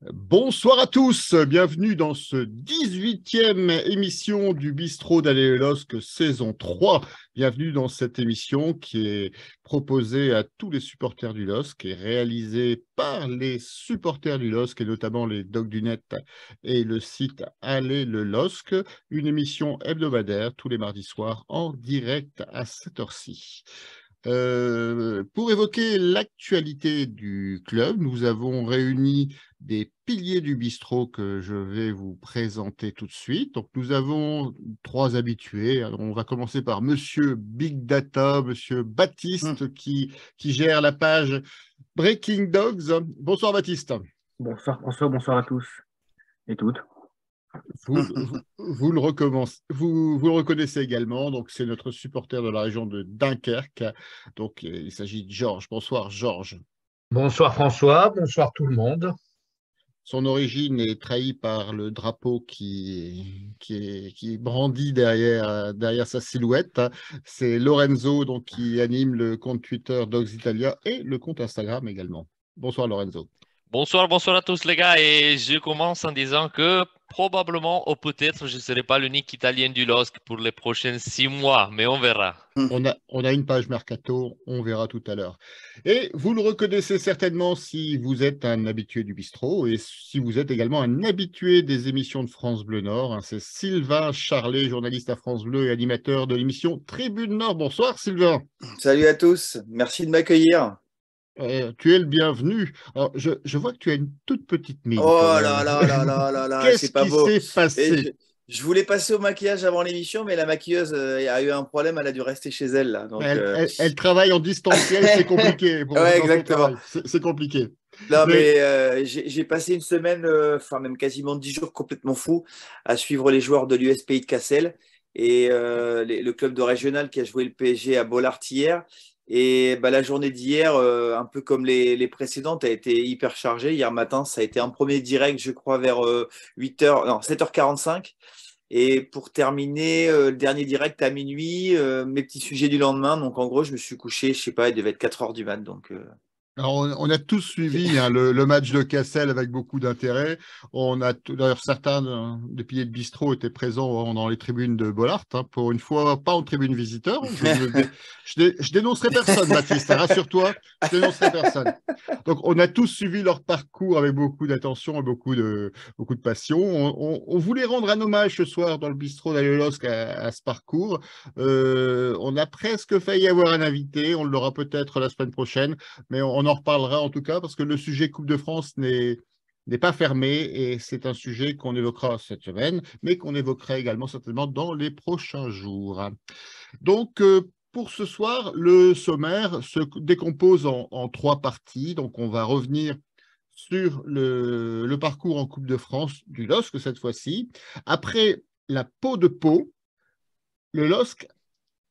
Bonsoir à tous, bienvenue dans ce 18e émission du Bistrot d'Aller LOSC saison 3. Bienvenue dans cette émission qui est proposée à tous les supporters du LOSC et réalisée par les supporters du LOSC et notamment les Dogs du Net et le site Aller le LOSC. Une émission hebdomadaire tous les mardis soirs en direct à cette heure-ci. Pour évoquer l'actualité du club, nous avons réuni des piliers du bistrot que je vais vous présenter tout de suite. Donc, nous avons trois habitués. Alors, on va commencer par Monsieur Big Data, Monsieur Baptiste, qui gère la page Breaking Dogs. Bonsoir Baptiste. Bonsoir François, bonsoir à tous et toutes. Vous le reconnaissez également, donc c'est notre supporter de la région de Dunkerque. Donc il s'agit de Georges. Bonsoir Georges. Bonsoir François, bonsoir tout le monde. Son origine est trahie par le drapeau qui brandit derrière sa silhouette. C'est Lorenzo donc, qui anime le compte Twitter Dogs Italia et le compte Instagram également. Bonsoir Lorenzo. Bonsoir à tous les gars, et je commence en disant que probablement ou peut-être je ne serai pas l'unique Italien du LOSC pour les prochains 6 mois, mais on verra. On a une page Mercato, on verra tout à l'heure. Et vous le reconnaissez certainement si vous êtes un habitué du bistrot et si vous êtes également un habitué des émissions de France Bleu Nord. C'est Sylvain Charlet, journaliste à France Bleu et animateur de l'émission Tribune Nord. Bonsoir Sylvain. Salut à tous, merci de m'accueillir. Tu es le bienvenu. Alors, je vois que tu as une toute petite mine. Oh là là là là là là, Qu'est-ce c'est pas qui beau. s'est passé? Je voulais passer au maquillage avant l'émission, mais la maquilleuse a eu un problème, elle a dû rester chez elle. Là, donc, elle travaille en distanciel, c'est compliqué. Ouais, exactement. C'est compliqué. Non, mais j'ai passé une semaine, enfin même quasiment 10 jours complètement fou à suivre les joueurs de l'USPI de Cassel et le club de régional qui a joué le PSG à Bollaert hier. Et bah, la journée d'hier, un peu comme les précédentes, a été hyper chargée. Hier matin, ça a été un premier direct, je crois, vers 7h45. Et pour terminer, le dernier direct à minuit, mes petits sujets du lendemain. Donc en gros, je me suis couché, je sais pas, il devait être 4h du mat. Donc, Alors, on a tous suivi le match de Cassel avec beaucoup d'intérêt. D'ailleurs, certains des piliers de bistrot étaient présents dans les tribunes de Bollaert. Pour une fois, pas en tribune visiteur. Je dénoncerai personne, Baptiste. Rassure-toi, je dénoncerai personne. Donc, on a tous suivi leur parcours avec beaucoup d'attention et beaucoup de passion. On voulait rendre un hommage ce soir dans le bistrot d'Aller LOSC à ce parcours. On a presque failli avoir un invité. On l'aura peut-être la semaine prochaine, mais on en reparlera en tout cas parce que le sujet Coupe de France n'est pas fermé et c'est un sujet qu'on évoquera cette semaine, mais qu'on évoquera également certainement dans les prochains jours. Donc, pour ce soir, le sommaire se décompose en trois parties. Donc, on va revenir sur le parcours en Coupe de France du LOSC cette fois-ci. Après la peau de peau, le LOSC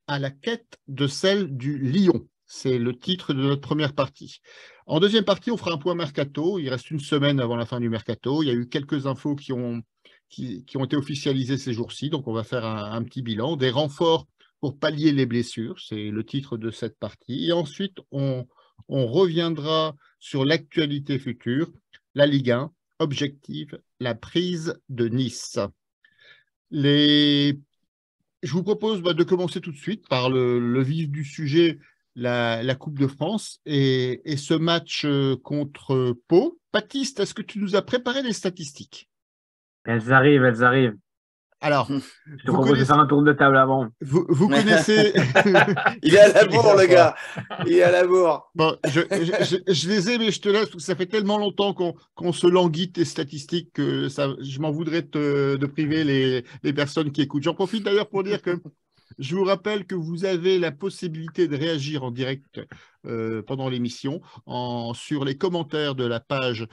à la quête de celle du Lion. C'est le titre de notre première partie. En deuxième partie, on fera un point mercato. Il reste une semaine avant la fin du mercato. Il y a eu quelques infos qui ont été officialisées ces jours-ci. Donc, on va faire un petit bilan. Des renforts pour pallier les blessures. C'est le titre de cette partie. Et ensuite, on reviendra sur l'actualité future, la Ligue 1, objectif, la prise de Nice. Je vous propose de commencer tout de suite par le vif du sujet, la Coupe de France et ce match contre Pau. Baptiste, est-ce que tu nous as préparé des statistiques? Elles arrivent. Alors, je te propose de faire un tour de table avant. Vous connaissez... Il est à la bourre, le gars. Il est à la bourre. Bon, je les ai, mais je te laisse, parce que ça fait tellement longtemps qu'on se languit tes statistiques que je m'en voudrais de priver les personnes qui écoutent. J'en profite d'ailleurs pour dire que je vous rappelle que vous avez la possibilité de réagir en direct pendant l'émission sur les commentaires de la page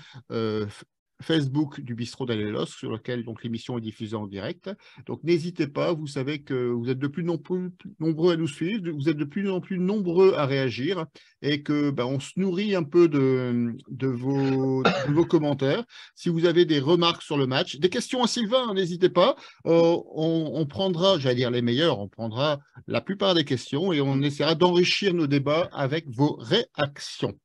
Facebook du Bistrot d'Aller LOSC, sur lequel donc l'émission est diffusée en direct. Donc n'hésitez pas, vous savez que vous êtes de plus en plus nombreux à nous suivre, vous êtes de plus en plus nombreux à réagir et que on se nourrit un peu de vos commentaires. Si vous avez des remarques sur le match, des questions à Sylvain, n'hésitez pas. On prendra, j'allais dire les meilleurs, on prendra la plupart des questions et on essaiera d'enrichir nos débats avec vos réactions.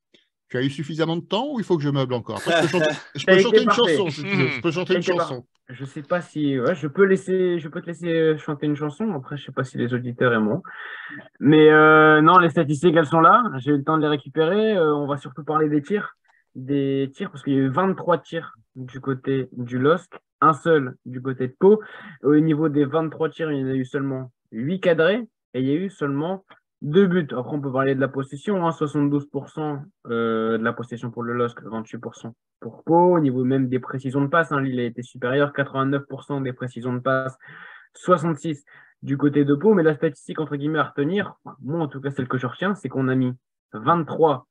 Tu as eu suffisamment de temps ou il faut que je meuble encore? Après, je T'as peux été chanter une parfait. chanson si tu veux. Je peux chanter une chanson. Je sais pas si. Ouais, je peux te laisser chanter une chanson. Après, je sais pas si les auditeurs aimeront. Mais non, les statistiques, elles sont là. J'ai eu le temps de les récupérer. On va surtout parler des tirs. Des tirs, parce qu'il y a eu 23 tirs du côté du LOSC, un seul du côté de Pau. Au niveau des 23 tirs, il y en a eu seulement 8 cadrés et il y a eu seulement 2 buts. Après, on peut parler de la possession, 72% de la possession pour le LOSC, 28% pour Pau. Au niveau même des précisions de passe, Lille a été supérieur, 89% des précisions de passe, 66% du côté de Pau. Mais la statistique, entre guillemets, à retenir, moi en tout cas celle que je retiens, c'est qu'on a mis 23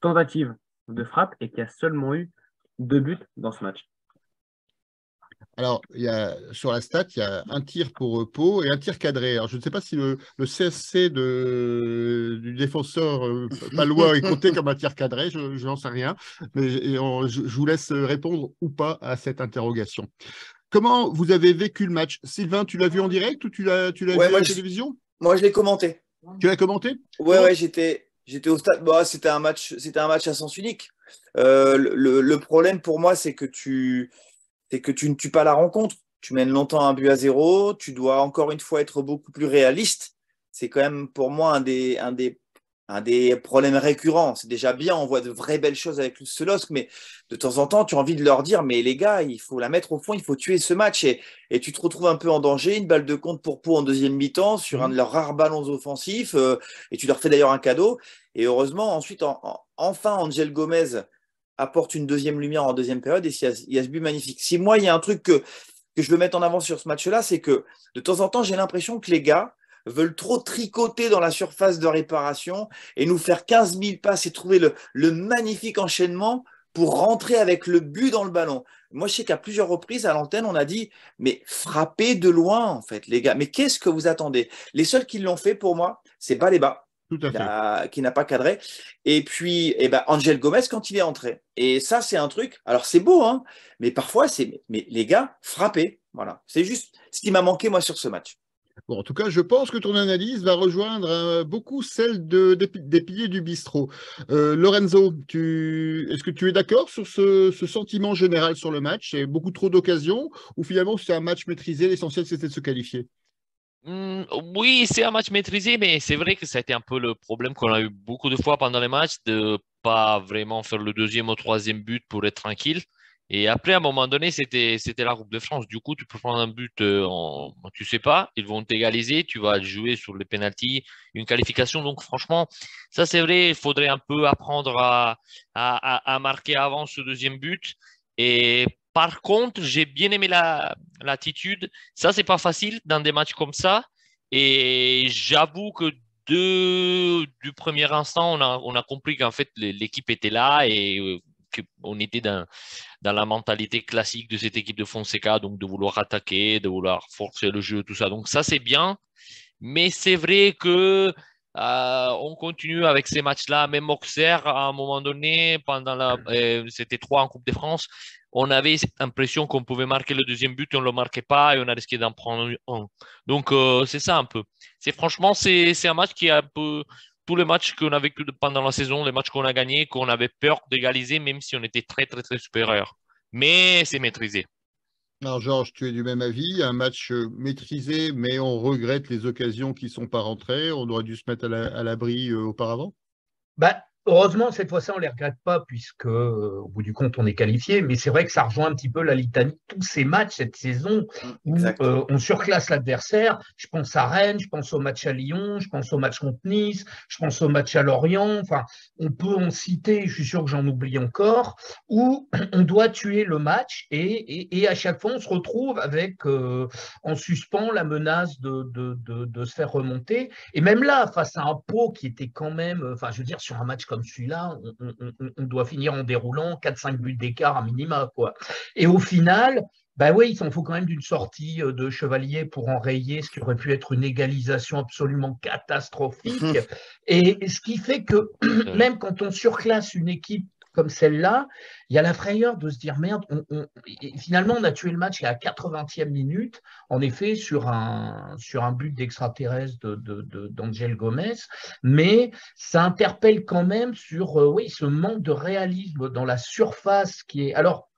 tentatives de frappe et qu'il y a seulement eu 2 buts dans ce match. Alors, sur la stat, il y a un tir pour Pau et un tir cadré. Alors, je ne sais pas si le CSC du défenseur palois est compté comme un tir cadré, je n'en sais rien, mais je vous laisse répondre ou pas à cette interrogation. Comment vous avez vécu le match? Sylvain, tu l'as vu en direct ou tu l'as vu à la télévision? Moi, je l'ai commenté. Tu l'as commenté? Ouais, j'étais au stade. Bah, c'était un match à sens unique. Le problème pour moi, c'est que tu ne tues pas la rencontre. Tu mènes longtemps 1-0, tu dois encore une fois être beaucoup plus réaliste. C'est quand même pour moi un des problèmes récurrents. C'est déjà bien, on voit de vraies belles choses avec ce LOSC, mais de temps en temps, tu as envie de leur dire, mais les gars, il faut la mettre au fond, il faut tuer ce match. Et tu te retrouves un peu en danger, une balle de compte pour Pau en deuxième mi-temps, sur un de leurs rares ballons offensifs, et tu leur fais d'ailleurs un cadeau. Et heureusement, ensuite, enfin, Angel Gomez apporte une deuxième lumière en deuxième période, et il y a ce but magnifique. Si moi, il y a un truc que je veux mettre en avant sur ce match-là, c'est que de temps en temps, j'ai l'impression que les gars veulent trop tricoter dans la surface de réparation et nous faire 15 000 passes et trouver le magnifique enchaînement pour rentrer avec le but dans le ballon. Moi, je sais qu'à plusieurs reprises, à l'antenne, on a dit, mais frappez de loin, en fait, les gars. Mais qu'est-ce que vous attendez? Les seuls qui l'ont fait, pour moi, c'est Baleba, qui n'a pas cadré. Et puis, Angel Gomez, quand il est entré. Et ça, c'est un truc, alors c'est beau, hein, mais parfois, mais les gars, frappez. Voilà. C'est juste ce qui m'a manqué, moi, sur ce match. Bon, en tout cas, je pense que ton analyse va rejoindre beaucoup celle des piliers du bistrot. Lorenzo, est-ce que tu es d'accord sur ce sentiment général sur le match? C'est beaucoup trop d'occasions ou finalement c'est un match maîtrisé, l'essentiel c'était de se qualifier? Oui, c'est un match maîtrisé, mais c'est vrai que ça a été un peu le problème qu'on a eu beaucoup de fois pendant les matchs, de pas vraiment faire le deuxième ou troisième but pour être tranquille. Et après, à un moment donné, c'était la Coupe de France. Du coup, tu peux prendre un but, tu sais pas, ils vont t'égaliser, tu vas jouer sur les pénaltys, une qualification. Donc, franchement, ça c'est vrai, il faudrait un peu apprendre à marquer avant ce deuxième but. Et par contre, j'ai bien aimé l'attitude. Ça, c'est pas facile dans des matchs comme ça. Et j'avoue que du premier instant, on a compris qu'en fait, l'équipe était là et qu'on était dans la mentalité classique de cette équipe de Fonseca, donc de vouloir attaquer, de vouloir forcer le jeu, tout ça. Donc ça, c'est bien. Mais c'est vrai que on continue avec ces matchs-là. Même Auxerre, à un moment donné, c'était 3 en Coupe de France, on avait l'impression qu'on pouvait marquer le deuxième but et on ne le marquait pas et on a risqué d'en prendre un. Donc, c'est ça un peu. Franchement, c'est un match qui est un peu tous les matchs qu'on a vécu pendant la saison, les matchs qu'on a gagnés, qu'on avait peur d'égaliser, même si on était très, très, très supérieur. Mais c'est maîtrisé. Alors, Georges, tu es du même avis, un match maîtrisé, mais on regrette les occasions qui ne sont pas rentrées. On aurait dû se mettre à l'abri auparavant. Heureusement, cette fois-ci, on ne les regrette pas, puisque au bout du compte, on est qualifié. Mais c'est vrai que ça rejoint un petit peu la litanie de tous ces matchs cette saison où on surclasse l'adversaire. Je pense à Rennes, je pense au match à Lyon, je pense au match contre Nice, je pense au match à Lorient. Enfin, on peut en citer, je suis sûr que j'en oublie encore, où on doit tuer le match et à chaque fois, on se retrouve avec en suspens la menace de se faire remonter. Et même là, face à un Pau qui était quand même, enfin, je veux dire, sur un match comme celui-là, on doit finir en déroulant 4-5 buts d'écart à minima, quoi. Et au final, oui, il s'en faut quand même d'une sortie de Chevalier pour enrayer ce qui aurait pu être une égalisation absolument catastrophique. Et ce qui fait que même quand on surclasse une équipe comme celle-là, il y a la frayeur de se dire merde, finalement on a tué le match à la 80e minute, en effet sur un but d'extraterrestre d'Angel Gomez, mais ça interpelle quand même sur oui, ce manque de réalisme dans la surface qui est… Alors,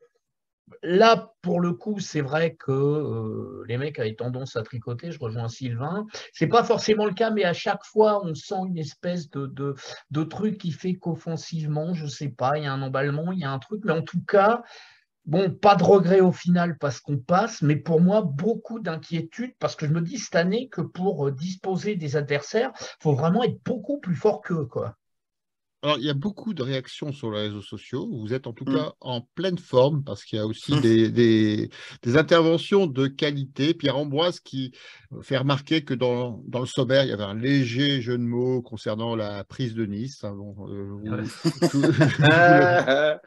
là, pour le coup, c'est vrai que les mecs avaient tendance à tricoter, je rejoins Sylvain. C'est pas forcément le cas, mais à chaque fois, on sent une espèce de truc qui fait qu'offensivement, je sais pas, il y a un emballement, il y a un truc, mais en tout cas, bon, pas de regret au final parce qu'on passe, mais pour moi, beaucoup d'inquiétude parce que je me dis cette année que pour disposer des adversaires, il faut vraiment être beaucoup plus fort qu'eux, quoi. Alors, il y a beaucoup de réactions sur les réseaux sociaux. Vous êtes en tout cas en pleine forme parce qu'il y a aussi des interventions de qualité. Pierre Ambroise qui fait remarquer que dans le sommaire, il y avait un léger jeu de mots concernant la prise de Nice. Hein, bon,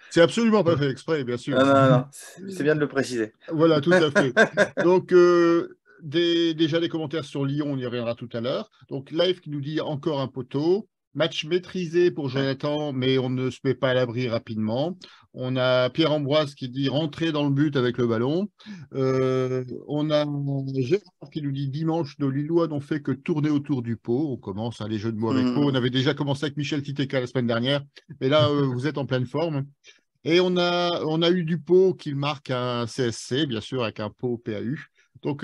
c'est absolument pas fait exprès, bien sûr. Non. C'est bien de le préciser. Voilà, tout à fait. Donc, déjà des commentaires sur Lyon, on y reviendra tout à l'heure. Donc, Live qui nous dit encore un poteau. Match maîtrisé pour Jonathan, mais on ne se met pas à l'abri rapidement. On a Pierre Ambroise qui dit rentrer dans le but avec le ballon. On a Gérard qui nous dit dimanche, nos Lillois n'ont fait que tourner autour du pot. On commence les jeux de mots avec pot. On avait déjà commencé avec Michel Titeka la semaine dernière, mais là, vous êtes en pleine forme. Et on a eu du pot qui marque un CSC, bien sûr, avec un pot PAU. Donc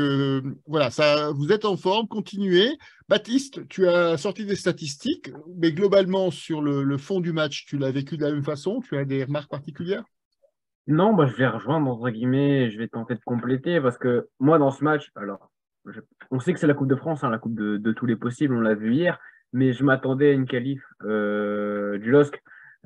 voilà, vous êtes en forme, continuez. Baptiste, tu as sorti des statistiques, mais globalement, sur le fond du match, tu l'as vécu de la même façon? Tu as des remarques particulières? Non, je vais rejoindre, entre guillemets, je vais tenter de compléter parce que moi, dans ce match, alors, on sait que c'est la Coupe de France, hein, la Coupe de tous les possibles, on l'a vu hier, mais je m'attendais à une qualif du LOSC.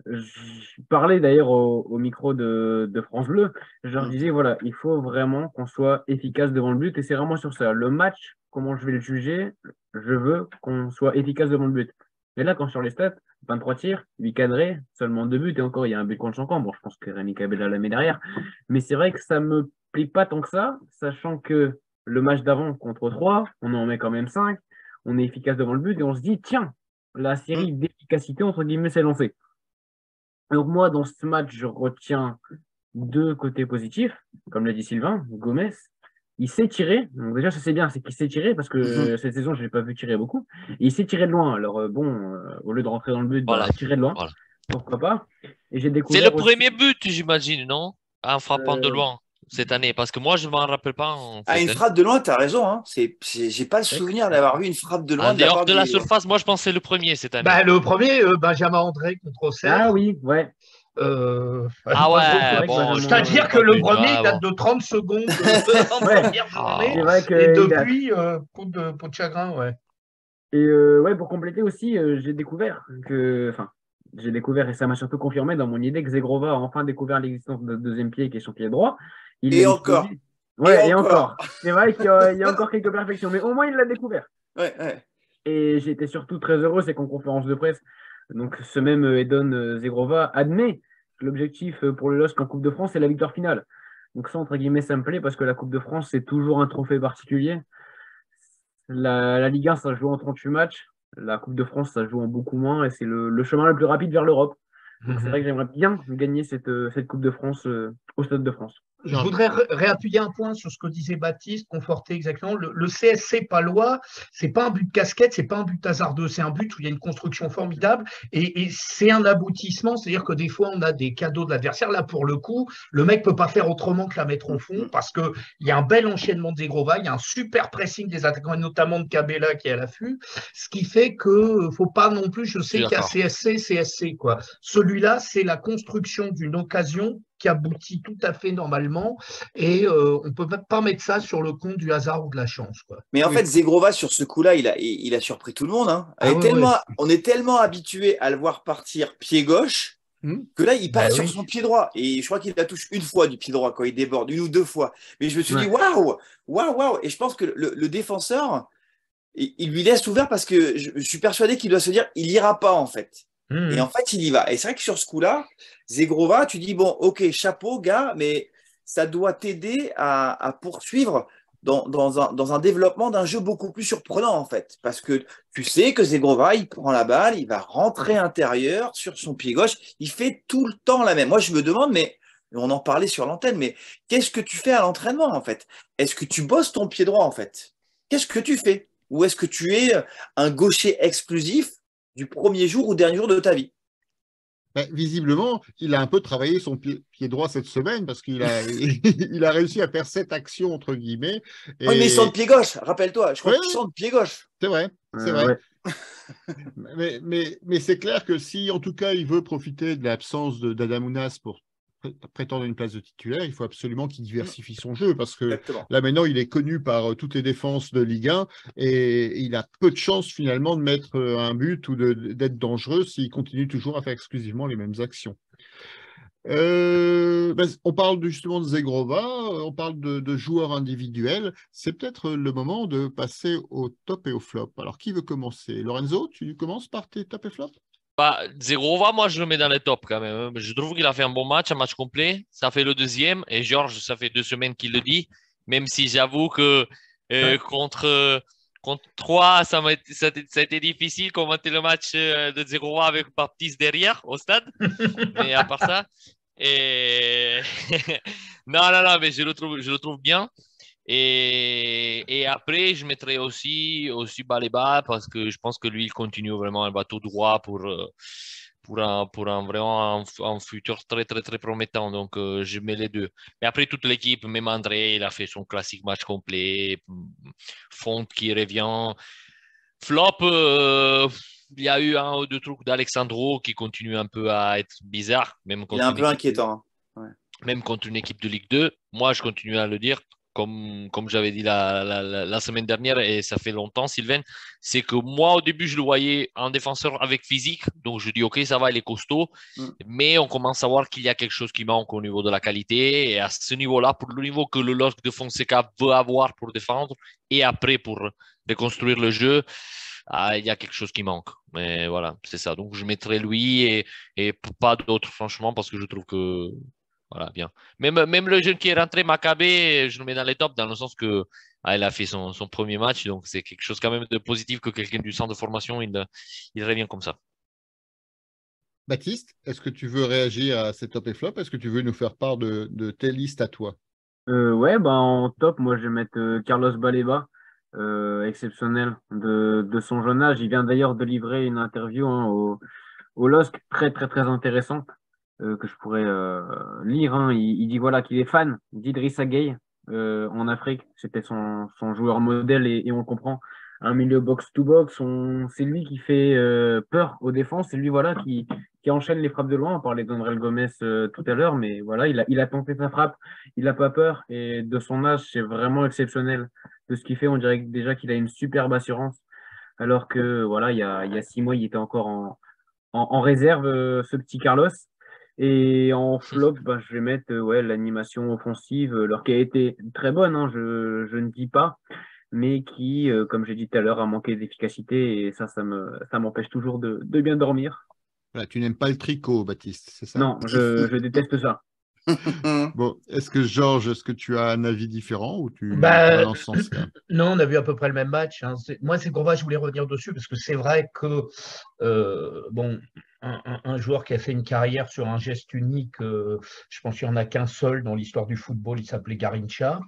Je parlais d'ailleurs au micro de France Bleu. Je leur disais, voilà, il faut vraiment qu'on soit efficace devant le but. Et c'est vraiment sur ça. Le match, comment je vais le juger, je veux qu'on soit efficace devant le but. Et là, quand sur les stats, 23 tirs, 8 cadrés, seulement 2 buts. Et encore, il y a un but contre Champan. Bon, je pense que Rémi Cabella la met derrière. Mais c'est vrai que ça me plaît pas tant que ça, sachant que le match d'avant contre 3, on en met quand même 5. On est efficace devant le but et on se dit, tiens, la série d'efficacité, entre guillemets, s'est lancée. Donc moi, dans ce match, je retiens 2 côtés positifs. Comme l'a dit Sylvain, Gomez, il s'est tiré. Donc déjà, ça c'est bien, c'est qu'il s'est tiré parce que cette saison, je ne l'ai pas vu tirer beaucoup. Et il s'est tiré de loin. Alors au lieu de rentrer dans le but, Voilà. tirer de loin. Voilà. Pourquoi pas? Et j'ai découvert C'est le aussi… premier but, j'imagine, non? En frappant de loin cette année. Parce que moi, je ne m'en rappelle pas. Une frappe de loin, tu as raison. Hein. J'ai pas le souvenir d'avoir vu une frappe de loin. En dehors de la surface, moi, je pense que c'est le premier cette année. Bah, le premier, Benjamin André contre Auxerre. Ah oui, ouais. Ah ouais, bon, c'est-à-dire que le premier date de 30 secondes en première journée. C'est vrai que et depuis, peau de chagrin, ouais. Et ouais, pour compléter aussi, j'ai découvert et ça m'a surtout confirmé dans mon idée que Zegrova a enfin découvert l'existence de deuxième pied qui est son pied droit. Et encore. Ouais, et encore. C'est vrai qu'il y a encore quelques perfections, mais au moins il l'a découvert. Ouais. Et j'étais surtout très heureux, c'est qu'en conférence de presse, donc ce même Edon Zegrova admet que l'objectif pour le LOSC en Coupe de France, c'est la victoire finale. Donc ça, entre guillemets, ça me plaît parce que la Coupe de France, c'est toujours un trophée particulier. La Ligue 1, ça joue en 38 matchs. La Coupe de France, ça joue en beaucoup moins. Et c'est le chemin le plus rapide vers l'Europe. Donc c'est vrai que j'aimerais bien gagner cette Coupe de France au Stade de France. Je voudrais réappuyer un point sur ce que disait Baptiste, conforter exactement. Le CSC palois, c'est pas un but de casquette, c'est pas un but hasardeux, c'est un but où il y a une construction formidable et c'est un aboutissement, c'est-à-dire que des fois on a des cadeaux de l'adversaire. Là, pour le coup, le mec peut pas faire autrement que la mettre au fond parce que il y a un bel enchaînement de Zegrova, il y a un super pressing des attaquants et notamment de Cabella qui est à l'affût, ce qui fait que faut pas non plus. Je sais qu'il y a CSC quoi. Celui-là, c'est la construction d'une occasion qui aboutit tout à fait normalement et on ne peut pas mettre ça sur le compte du hasard ou de la chance, quoi. Mais en fait, Zegrova, sur ce coup-là, il a surpris tout le monde. Hein. On est tellement habitué à le voir partir pied gauche que là, il part sur son pied droit. Et je crois qu'il la touche une fois du pied droit quand il déborde, 1 ou 2 fois. Mais je me suis dit, waouh. Et je pense que le défenseur, il lui laisse ouvert parce que je suis persuadé qu'il doit se dire, il n'ira pas en fait. Et en fait, il y va. Et c'est vrai que sur ce coup-là, Zegrova, tu dis, bon, ok, chapeau, gars, mais ça doit t'aider à poursuivre dans un développement d'un jeu beaucoup plus surprenant, en fait. Parce que tu sais que Zegrova, il prend la balle, il va rentrer intérieur sur son pied gauche, il fait tout le temps la même. Moi, je me demande, mais on en parlait sur l'antenne, mais qu'est-ce que tu fais à l'entraînement, en fait? Est-ce que tu bosses ton pied droit, en fait? Qu'est-ce que tu fais? Ou est-ce que tu es un gaucher exclusif du premier jour ou dernier jour de ta vie? Visiblement, il a un peu travaillé son pied droit cette semaine parce qu'il a, il a réussi à faire cette action, entre guillemets. Oui, mais il sent de pied gauche, rappelle-toi. Je crois qu'il sent de pied gauche. C'est vrai, c'est vrai. Ouais. Mais c'est clair que si, en tout cas, il veut profiter de l'absence d'Adamounas pour prétendre une place de titulaire, il faut absolument qu'il diversifie son jeu parce que Exactement. là, maintenant, il est connu par toutes les défenses de Ligue 1 et il a peu de chances, finalement, de mettre un but ou d'être dangereux s'il continue toujours à faire exclusivement les mêmes actions. On parle justement de Zegrova, on parle de joueurs individuels. C'est peut-être le moment de passer au top et au flop. Alors, qui veut commencer? Lorenzo, tu commences par tes top et flop? Zegrova, moi, je le mets dans les tops quand même. Je trouve qu'il a fait un bon match, un match complet. Ça fait le deuxième. Et Georges, ça fait 2 semaines qu'il le dit. Même si j'avoue que contre 3, ça a été difficile commenter le match de Zegrova avec Baptiste derrière au stade. Mais à part ça. Et... non, mais je le trouve bien. Et après, je mettrai aussi Baleba parce que je pense que lui, il continue vraiment un bateau droit pour un vraiment un futur très, très, très promettant. Donc, je mets les deux. Mais après, toute l'équipe, même André, il a fait son classique match complet. Font qui revient. Flop, il y a eu un ou deux trucs d'Alexandro qui continue un peu à être bizarre. Même il est un peu inquiétant. Ouais. Même contre une équipe de Ligue 2. Moi, je continue à le dire. Comme j'avais dit la semaine dernière, et ça fait longtemps, Sylvain, c'est que moi, au début, je le voyais un défenseur avec physique. Donc, je dis, OK, ça va, il est costaud. Mais on commence à voir qu'il y a quelque chose qui manque au niveau de la qualité. Et à ce niveau-là, pour le niveau que le LOSC de Fonseca veut avoir pour défendre, et après pour reconstruire le jeu, il y a quelque chose qui manque. Mais voilà, c'est ça. Donc, je mettrai lui et pas d'autres, franchement, parce que je trouve que voilà, bien. Même le jeune qui est rentré, Macabé, je le mets dans les tops, dans le sens que il a fait son premier match, donc c'est quelque chose quand même de positif que quelqu'un du centre de formation, il revient comme ça. Baptiste, est-ce que tu veux réagir à ces top et flop? Est-ce que tu veux nous faire part de tes listes à toi? Ouais, en top, moi je vais mettre Carlos Baleba, exceptionnel de son jeune âge. Il vient d'ailleurs de livrer une interview au LOSC très très très intéressante que je pourrais lire. Hein. Il dit voilà qu'il est fan d'Idrissa Gueye en Afrique. C'était son joueur modèle et on le comprend. Un milieu box-to-box, c'est lui qui fait peur aux défenses. C'est lui voilà qui enchaîne les frappes de loin. On parlait d'André Gomes tout à l'heure, mais voilà, il a tenté sa frappe. Il n'a pas peur et de son âge, c'est vraiment exceptionnel de ce qu'il fait. On dirait déjà qu'il a une superbe assurance. Alors que voilà, il y a 6 mois, il était encore en réserve, ce petit Carlos. Et en flop, je vais mettre l'animation offensive, leur qui a été très bonne, hein, je ne dis pas, mais qui, comme j'ai dit tout à l'heure, a manqué d'efficacité. Et ça m'empêche toujours de bien dormir. Voilà, tu n'aimes pas le tricot, Baptiste, c'est ça? Non, je déteste ça. Bon, Georges, est-ce que tu as un avis différent ou tu vas dans ce sens-là? Non, on a vu à peu près le même match. Hein. Moi, c'est je voulais revenir dessus parce que c'est vrai que un joueur qui a fait une carrière sur un geste unique, je pense qu'il n'y en a qu'un seul dans l'histoire du football, il s'appelait Garrincha.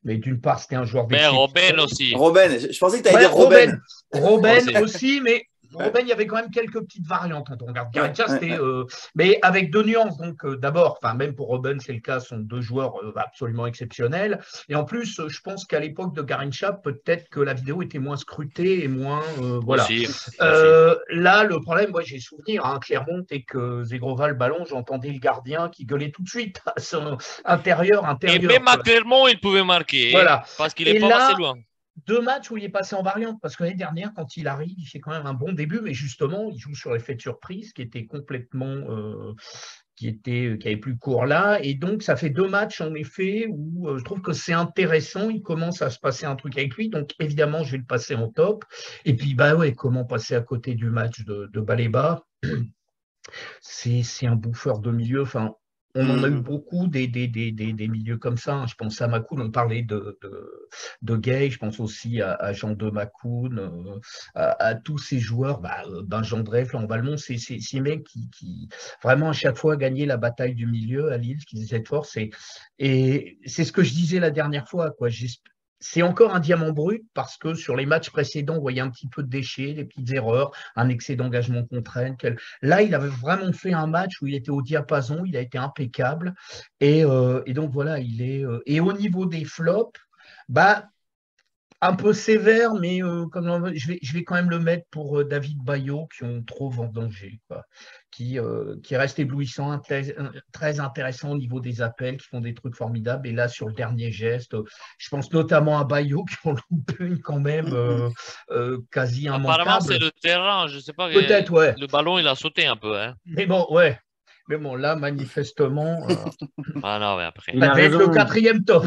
Mais d'une part, c'était un joueur d'exception. Mais Robben aussi. Robben, je pensais que tu allais dire Robben. Robben aussi, mais Robben, il y avait quand même quelques petites variantes quand on regarde. Garrincha, c'était. Mais avec deux nuances. Donc, d'abord, même pour Robben, c'est le cas, ce sont deux joueurs absolument exceptionnels. Et en plus, je pense qu'à l'époque de Garrincha, peut-être que la vidéo était moins scrutée et moins. Voilà. Aussi. Là, le problème, moi, j'ai souvenir, Clermont, et que Zegrova, le ballon, j'entendais le gardien qui gueulait tout de suite à son intérieur. Et même à Clermont, il pouvait marquer. Voilà. Parce qu'il est pas assez loin. 2 matchs où il est passé en variante, parce que l'année dernière, quand il arrive, il fait quand même un bon début, mais justement, il joue sur l'effet de surprise qui était complètement, qui avait plus court là, et donc ça fait 2 matchs en effet où je trouve que c'est intéressant, il commence à se passer un truc avec lui, donc évidemment je vais le passer en top, et puis comment passer à côté du match de Baleba, c'est un bouffeur de milieu, On en a eu beaucoup des milieux comme ça, hein. Je pense à Makoun, on parlait de Gay, je pense aussi à Jean de Makoun, à tous ces joueurs, Jean Dreyfus, en Valmont, ces mecs qui vraiment à chaque fois gagnaient la bataille du milieu à Lille, qui étaient forts. Et c'est ce que je disais la dernière fois, quoi. C'est encore un diamant brut parce que sur les matchs précédents, on voyait un petit peu de déchets, des petites erreurs, un excès d'engagement contre elle. Là, il avait vraiment fait un match où il était au diapason, il a été impeccable. Et donc voilà, il est. Et au niveau des flops, un peu sévère, mais je vais quand même le mettre pour David Bayo, qui ont trop vendangé, quoi. Qui reste éblouissant, très intéressant au niveau des appels, qui font des trucs formidables. Et là, sur le dernier geste, je pense notamment à Bayo, qui ont loupé une quand même quasi Apparemment, c'est immanquable. le terrain. Je sais pas. Peut-être, ouais. Le ballon, il a sauté un peu. Hein. Mais bon, ouais. Mais bon, là, manifestement, Ah non, mais après. Il ça a devait être le raison. 4e top.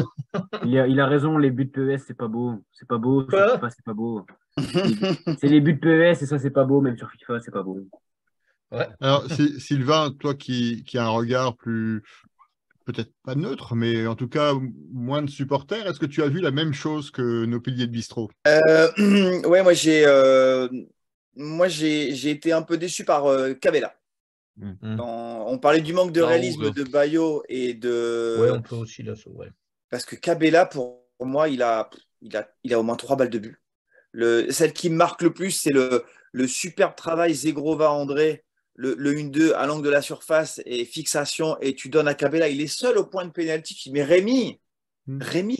Il a raison, les buts de PES, c'est pas beau. C'est pas beau, sur Quoi FIFA, c'est pas beau. C'est les buts de PES et ça, c'est pas beau, même sur FIFA, c'est pas beau. Ouais. Alors, Sylvain, toi qui a un regard plus, peut-être pas neutre, mais en tout cas moins de supporters, est-ce que tu as vu la même chose que nos piliers de bistrot? Ouais, moi j'ai été un peu déçu par Cabella. On parlait du manque de réalisme de Bayo et de. Ouais, on peut aussi la sauver. Parce que Cabella, pour moi, il a au moins 3 balles de but. Celle qui me marque le plus, c'est le superbe travail Zegrova-André, le 1-2 à l'angle de la surface et fixation, et tu donnes à Cabella. Il est seul au point de pénalty. Tu dis, mais Rémi,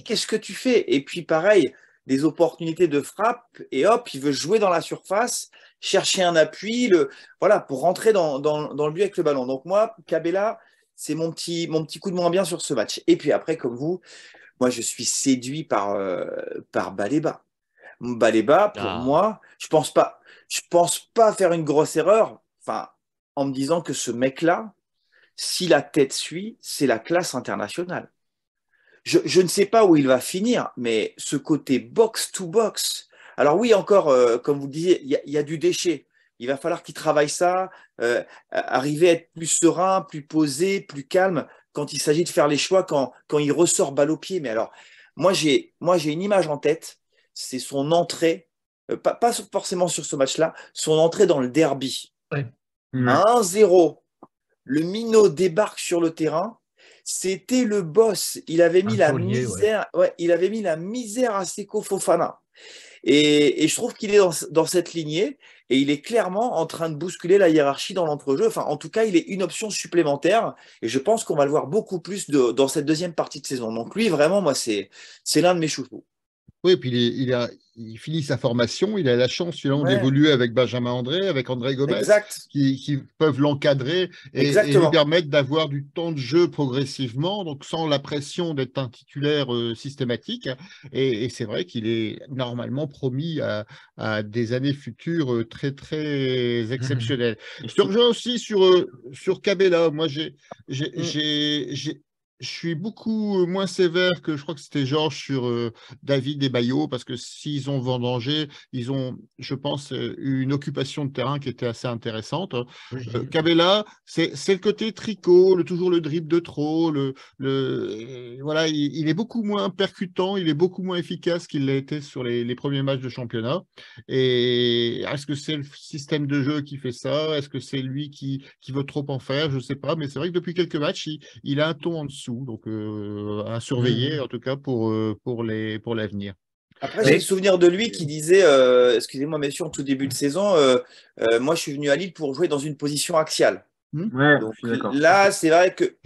qu'est-ce que tu fais? Et puis pareil, des opportunités de frappe, et hop, il veut jouer dans la surface, chercher un appui, voilà, pour rentrer dans le but avec le ballon. Donc moi, Cabella, c'est mon petit coup de moins bien sur ce match. Et puis après, comme vous, moi, je suis séduit par Baleba. Baleba, pour moi, je pense pas faire une grosse erreur, enfin, en me disant que ce mec-là, si la tête suit, c'est la classe internationale. Je ne sais pas où il va finir, mais ce côté box-to-box. Alors oui, encore, comme vous le disiez, il y a du déchet. Il va falloir qu'il travaille ça, arriver à être plus serein, plus posé, plus calme quand il s'agit de faire les choix, quand il ressort balle au pied. Mais alors, moi, j'ai une image en tête, c'est son entrée, pas forcément sur ce match-là, son entrée dans le derby. Ouais. À 1-0, le minot débarque sur le terrain. C'était le boss. Il avait mis la misère. Ouais, il avait mis la misère à Seko Fofana. Et je trouve qu'il est dans cette lignée et il est clairement en train de bousculer la hiérarchie dans l'entrejeu. Enfin, en tout cas, il est une option supplémentaire et je pense qu'on va le voir beaucoup plus dans cette deuxième partie de saison. Donc lui, vraiment, moi, c'est l'un de mes chouchous. Oui, puis il finit sa formation, il a la chance finalement d'évoluer avec Benjamin André, avec André Gomez, qui peuvent l'encadrer et lui permettre d'avoir du temps de jeu progressivement, donc sans la pression d'être un titulaire systématique. Et c'est vrai qu'il est normalement promis à des années futures très, très exceptionnelles. Je te rejoins aussi sur Cabella. Moi, je suis beaucoup moins sévère que je crois que c'était Georges sur David et Bayo, parce que s'ils ont vendangé, ils ont, je pense, eu une occupation de terrain qui était assez intéressante. Cabella, c'est le côté tricot, toujours le dribble de trop, voilà, il est beaucoup moins percutant, il est beaucoup moins efficace qu'il l'a été sur les premiers matchs de championnat. Et est-ce que c'est le système de jeu qui fait ça? Est-ce que c'est lui qui veut trop en faire? Je ne sais pas, mais c'est vrai que depuis quelques matchs, il a un ton en dessous. Donc, à surveiller, en tout cas, pour l'avenir. Après, j'ai le souvenir de lui qui disait, excusez-moi, messieurs, en tout début de saison, moi, je suis venu à Lille pour jouer dans une position axiale. Ouais, donc là, c'est vrai que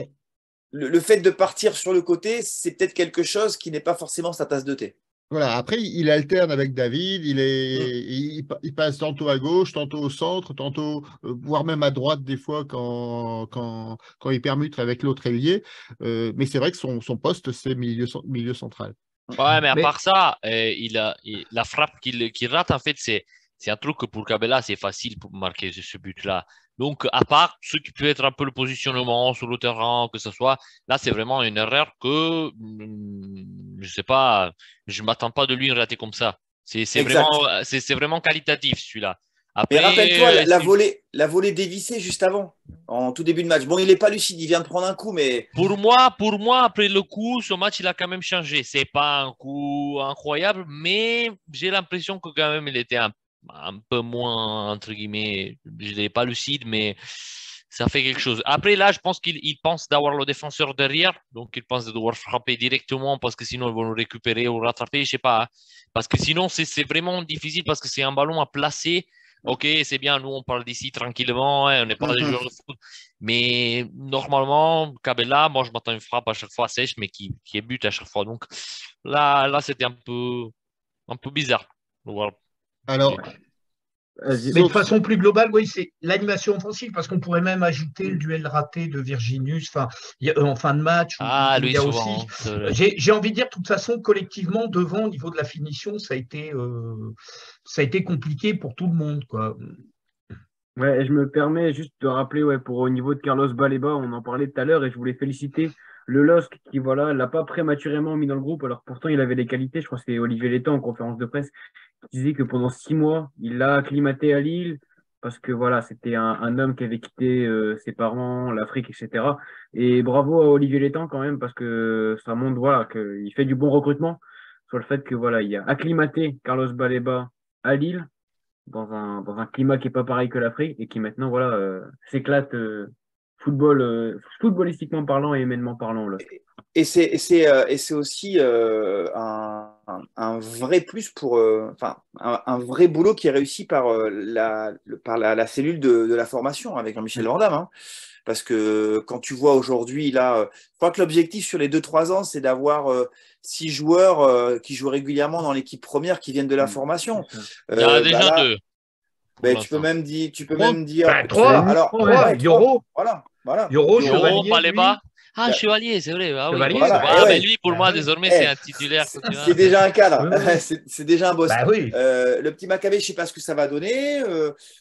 le fait de partir sur le côté, c'est peut-être quelque chose qui n'est pas forcément sa tasse de thé. Voilà, après, il alterne avec David, il passe tantôt à gauche, tantôt au centre, tantôt, voire même à droite des fois quand il permute avec l'autre ailier. Mais c'est vrai que son poste, c'est milieu central. Ouais, mais à part ça, la frappe qu'il rate, en fait, c'est un truc que pour Cabella, c'est facile pour marquer ce but-là. Donc, à part ce qui peut être un peu le positionnement sur le terrain, que ce soit, là, c'est vraiment une erreur que, je sais pas, je m'attends pas de lui rater comme ça. C'est vraiment qualitatif, celui-là. Mais Après, rappelle-toi, la volée dévissée juste avant, en tout début de match. Bon, il n'est pas lucide, il vient de prendre un coup, mais pour moi, après le coup, ce match, il a quand même changé. C'est pas un coup incroyable, mais j'ai l'impression que quand même, il était un peu moins, entre guillemets, je n'ai pas lucide, mais ça fait quelque chose. Après, là, je pense qu'il pense d'avoir le défenseur derrière, donc il pense de devoir frapper directement parce que sinon, ils vont le récupérer ou rattraper, je sais pas, hein. Parce que sinon, c'est vraiment difficile parce que c'est un ballon à placer. Ok, c'est bien, nous on parle d'ici tranquillement, hein, on n'est pas des joueurs de foot. Mais normalement, Cabella, moi je m'attends à une frappe à chaque fois sèche, mais qui est but à chaque fois. Donc là c'était un peu bizarre. Voilà. Alors, Vas-y. Mais de sauf, façon plus globale, oui, c'est l'animation offensive, parce qu'on pourrait même ajouter le duel raté de Virginius en fin de match, Ah, où il lui y a aussi. souvent, c'est vrai. J'ai envie de dire, de toute façon, collectivement, devant, au niveau de la finition, ça a été compliqué pour tout le monde, quoi. Ouais, et je me permets juste de rappeler, ouais, pour au niveau de Carlos Baleba, on en parlait tout à l'heure et je voulais féliciter le LOSC qui, voilà, l'a pas prématurément mis dans le groupe, alors pourtant il avait des qualités. Je crois que c'est Olivier Létang en conférence de presse qui disait que pendant 6 mois, il l'a acclimaté à Lille parce que voilà, c'était un homme qui avait quitté ses parents, l'Afrique, etc. Et bravo à Olivier Létang quand même parce que ça montre, voilà, qu'il fait du bon recrutement sur le fait que, voilà, il a acclimaté Carlos Baleba à Lille dans un climat qui n'est pas pareil que l'Afrique et qui maintenant voilà, s'éclate footballistiquement parlant et humainement parlant. Là. et c'est aussi un vrai plus pour, enfin, un vrai boulot qui est réussi par, la cellule de la formation avec Jean-Michel Van Damme, hein. Parce que quand tu vois aujourd'hui, là, je crois que l'objectif sur les 2-3 ans, c'est d'avoir 6 joueurs qui jouent régulièrement dans l'équipe première qui viennent de la formation. Il y en a Bah déjà là, deux pour ben, tu peux l'instant. même dire, Trois? Bah, Salah trois, Nuit, alors, ouais. trois, ouais, trois. Yoro, Voilà. Yoro, Yoro, Chevalier, lui. Baleba. Ah, Ben, Chevalier, c'est vrai. Ah oui, bon, Chevalier, c'est voilà, bon. et Ah, mais ouais. lui, pour bah moi, oui. désormais, c'est Eh, un titulaire. c'est déjà un cadre. Oui, oui. C'est déjà un boss. Bah oui. Le petit Maccabée, je ne sais pas ce que ça va donner.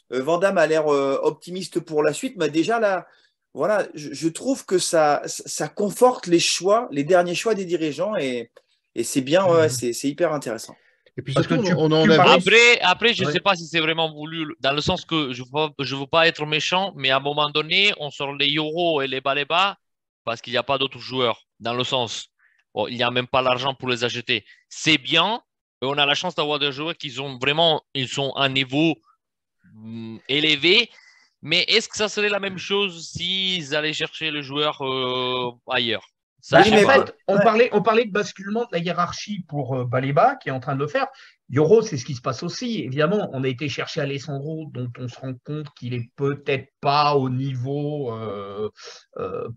Van Damme a l'air optimiste pour la suite, mais déjà là, voilà, je trouve que ça conforte les choix, les derniers choix des dirigeants et c'est bien, ouais, c'est hyper intéressant. et puis Parce que surtout, tu, on en tu a parlais. vu. Après, je ne Ouais. sais pas si c'est vraiment voulu, dans le sens que je veux pas être méchant, mais à un moment donné, on sort les Yoro et les Baleba parce qu'il n'y a pas d'autres joueurs. Dans le sens, bon, il n'y a même pas l'argent pour les acheter. C'est bien, et on a la chance d'avoir des joueurs qui sont vraiment, ils sont à un niveau élevé. Mais est-ce que ça serait la même chose s'ils allaient chercher le joueur ailleurs? Ça, Bah, je Oui, sais en mais pas. fait, on parlait de basculement de la hiérarchie pour Baleba, qui est en train de le faire. Yoro, c'est ce qui se passe aussi. Évidemment, on a été chercher Alessandro, dont on se rend compte qu'il est peut-être pas au niveau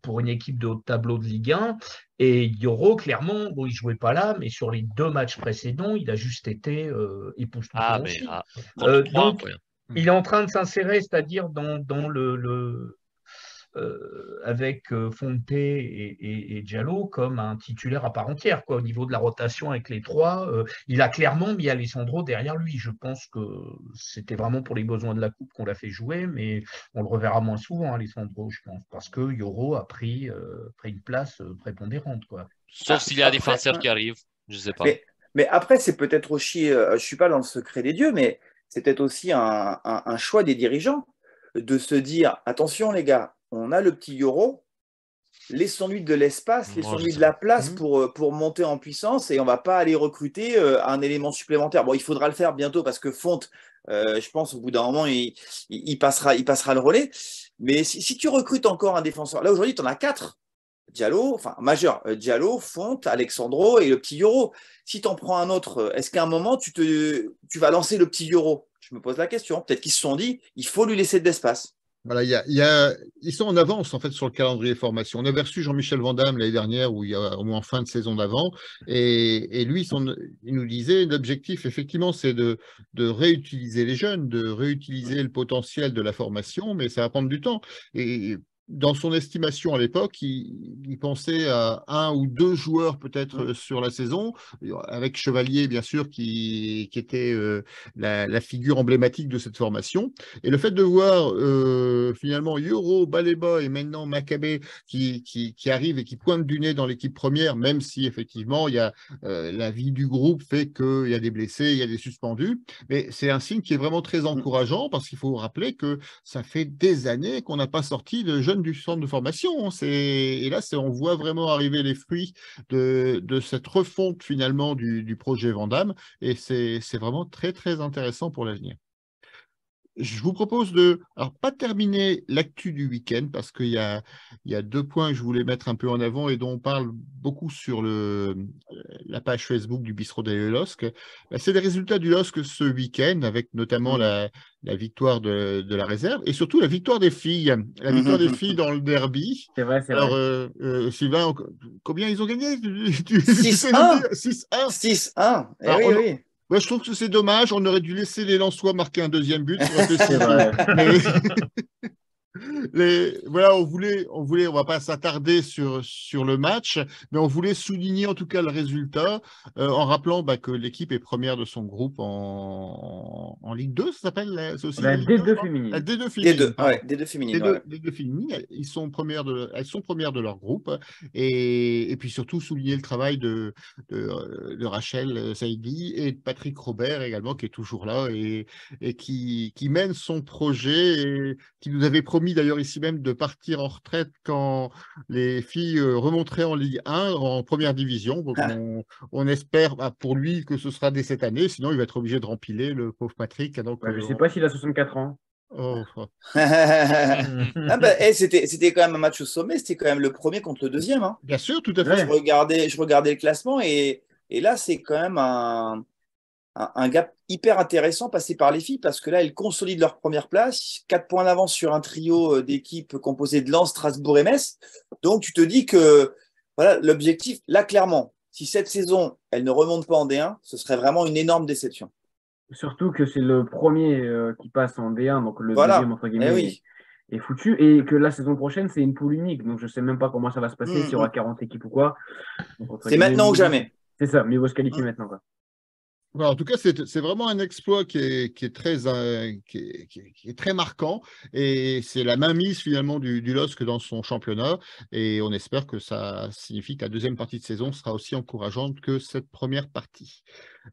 pour une équipe de haut de tableau de Ligue 1. Et Yoro, clairement, bon, il jouait pas là, mais sur les 2 matchs précédents, il a juste été Ah, époustouflant mais aussi. contre 3, Donc, incroyable. il est en train de s'insérer, c'est-à-dire dans avec Fonte et Diallo comme un titulaire à part entière, quoi, au niveau de la rotation avec les trois. Il a clairement mis Alessandro derrière lui. Je pense que c'était vraiment pour les besoins de la Coupe qu'on l'a fait jouer, mais on le reverra moins souvent, Alessandro, je pense, parce que Yoro a pris une place prépondérante, quoi. Sauf s'il y a un Après, défenseur qui arrive, je ne sais pas. mais après, c'est peut-être aussi, je ne suis pas dans le secret des dieux, mais c'est peut-être aussi un choix des dirigeants de se dire, attention les gars, on a le petit Euro, laissons-lui de l'espace, Moi, je laissons-lui de sais la pas. place pour monter en puissance et on ne va pas aller recruter un élément supplémentaire. Bon, il faudra le faire bientôt parce que Fonte, je pense, au bout d'un moment, il passera le relais. Mais si tu recrutes encore un défenseur, là aujourd'hui, tu en as 4. Diallo, enfin majeur, Diallo, Fonte, Alexandro et le petit Euro. Si tu en prends un autre, est-ce qu'à un moment, tu vas lancer le petit Euro? Je me pose la question. Peut-être qu'ils se sont dit, il faut lui laisser de l'espace. Voilà, ils sont en avance en fait sur le calendrier formation. On avait reçu Jean-Michel Van Damme l'année dernière, ou il y a au moins en fin de saison d'avant, et lui, il nous disait l'objectif effectivement, c'est de réutiliser les jeunes, de réutiliser le potentiel de la formation, mais ça va prendre du temps. Et dans son estimation à l'époque, il pensait à 1 ou 2 joueurs peut-être sur la saison, avec Chevalier, bien sûr, qui était la figure emblématique de cette formation. Et le fait de voir finalement Yoro, Baleba et maintenant Makabe qui arrivent et qui pointent du nez dans l'équipe première, même si effectivement il y a la vie du groupe fait qu'il y a des blessés, il y a des suspendus, mais c'est un signe qui est vraiment très encourageant parce qu'il faut rappeler que ça fait des années qu'on n'a pas sorti de jeunes du centre de formation. Et là, on voit vraiment arriver les fruits de cette refonte finalement du projet Vandame et c'est vraiment très très intéressant pour l'avenir. Je vous propose alors pas terminer l'actu du week-end parce qu'il y a 2 points que je voulais mettre un peu en avant et dont on parle beaucoup sur la page Facebook du Bistrot des LOSC. C'est les résultats du LOSC ce week-end avec notamment la victoire de la réserve et surtout la victoire des filles. La victoire des filles dans le derby. C'est vrai, c'est Alors, vrai. Sylvain, combien ils ont gagné? 6-1. 6-1. 6-1. Oui. Ouais, je trouve que c'est dommage. On aurait dû laisser les Lensois marquer un deuxième but. C'est vrai. Voilà, on va pas s'attarder sur le match, mais on voulait souligner en tout cas le résultat en rappelant que l'équipe est première de son groupe en Ligue 2, ça s'appelle La D2 féminine. La D2 féminine. D2 féminine. Les deux féminines, elles sont premières de leur groupe et puis surtout souligner le travail de Rachel Saidi et de Patrick Robert également qui est toujours là et qui mène son projet et qui nous avait promis d'ailleurs ici même de partir en retraite quand les filles remonteraient en Ligue 1, en première division. Donc on espère pour lui que ce sera dès cette année, sinon il va être obligé de rempiler le pauvre Patrick. Donc, je ne sais pas s'il a 64 ans. C'était quand même un match au sommet, c'était quand même le premier contre le deuxième. Hein. Bien sûr, tout à fait. Je regardais le classement et là c'est quand même un gap hyper intéressant passé par les filles parce que là, elles consolident leur première place, 4 points d'avance sur un trio d'équipes composé de Lens, Strasbourg et Metz. Donc, tu te dis que voilà, l'objectif, là, clairement, si cette saison, elle ne remonte pas en D1, ce serait vraiment une énorme déception. Surtout que c'est le premier qui passe en D1, donc le deuxième, entre guillemets, est foutu. Et que la saison prochaine, c'est une poule unique. Donc, je ne sais même pas comment ça va se passer, s'il y aura 40 équipes ou quoi. C'est maintenant ou jamais. C'est ça, mais il faut se qualifier maintenant, quoi. En tout cas, c'est vraiment un exploit qui est très marquant et c'est la mainmise finalement du LOSC dans son championnat et on espère que ça signifie que la deuxième partie de saison sera aussi encourageante que cette première partie.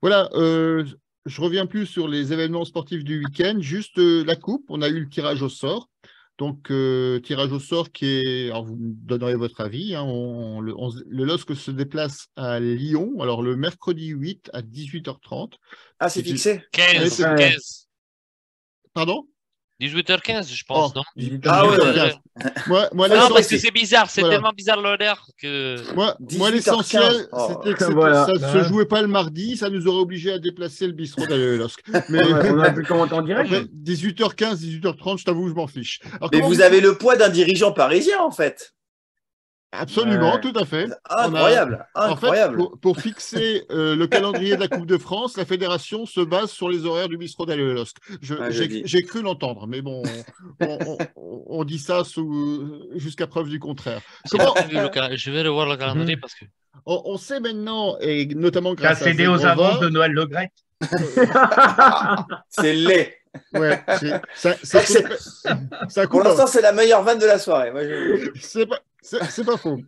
Voilà, je reviens plus sur les événements sportifs du week-end, juste la coupe, on a eu le tirage au sort. Donc, tirage au sort qui est, alors vous me donnerez votre avis, hein, le LOSC se déplace à Lyon, alors le mercredi 8 à 18h30. Ah, c'est fixé 15. Pardon 18h15, je pense, non? Ah ouais. Moi, non, parce que c'est bizarre, c'est tellement bizarre l'horaire que... Moi l'essentiel, c'était que ça ne se jouait pas le mardi, ça nous aurait obligé à déplacer le bistrot d'aller LOSC. Mais on aurait pu le commenter en direct. 18h15, 18h30, je t'avoue, je m'en fiche. Alors, mais vous avez le poids d'un dirigeant parisien, en fait. Absolument, tout à fait. Incroyable. En fait, pour fixer le calendrier de la Coupe de France, la fédération se base sur les horaires du bistrot d'aller LOSC. J'ai cru l'entendre, mais bon, on dit ça jusqu'à preuve du contraire. Je vais revoir le calendrier parce que... On sait maintenant, et notamment grâce à cédé aux avances de Noël Le Graët. C'est laid. Ouais, pour l'instant, c'est la meilleure vanne de la soirée. C'est pas faux.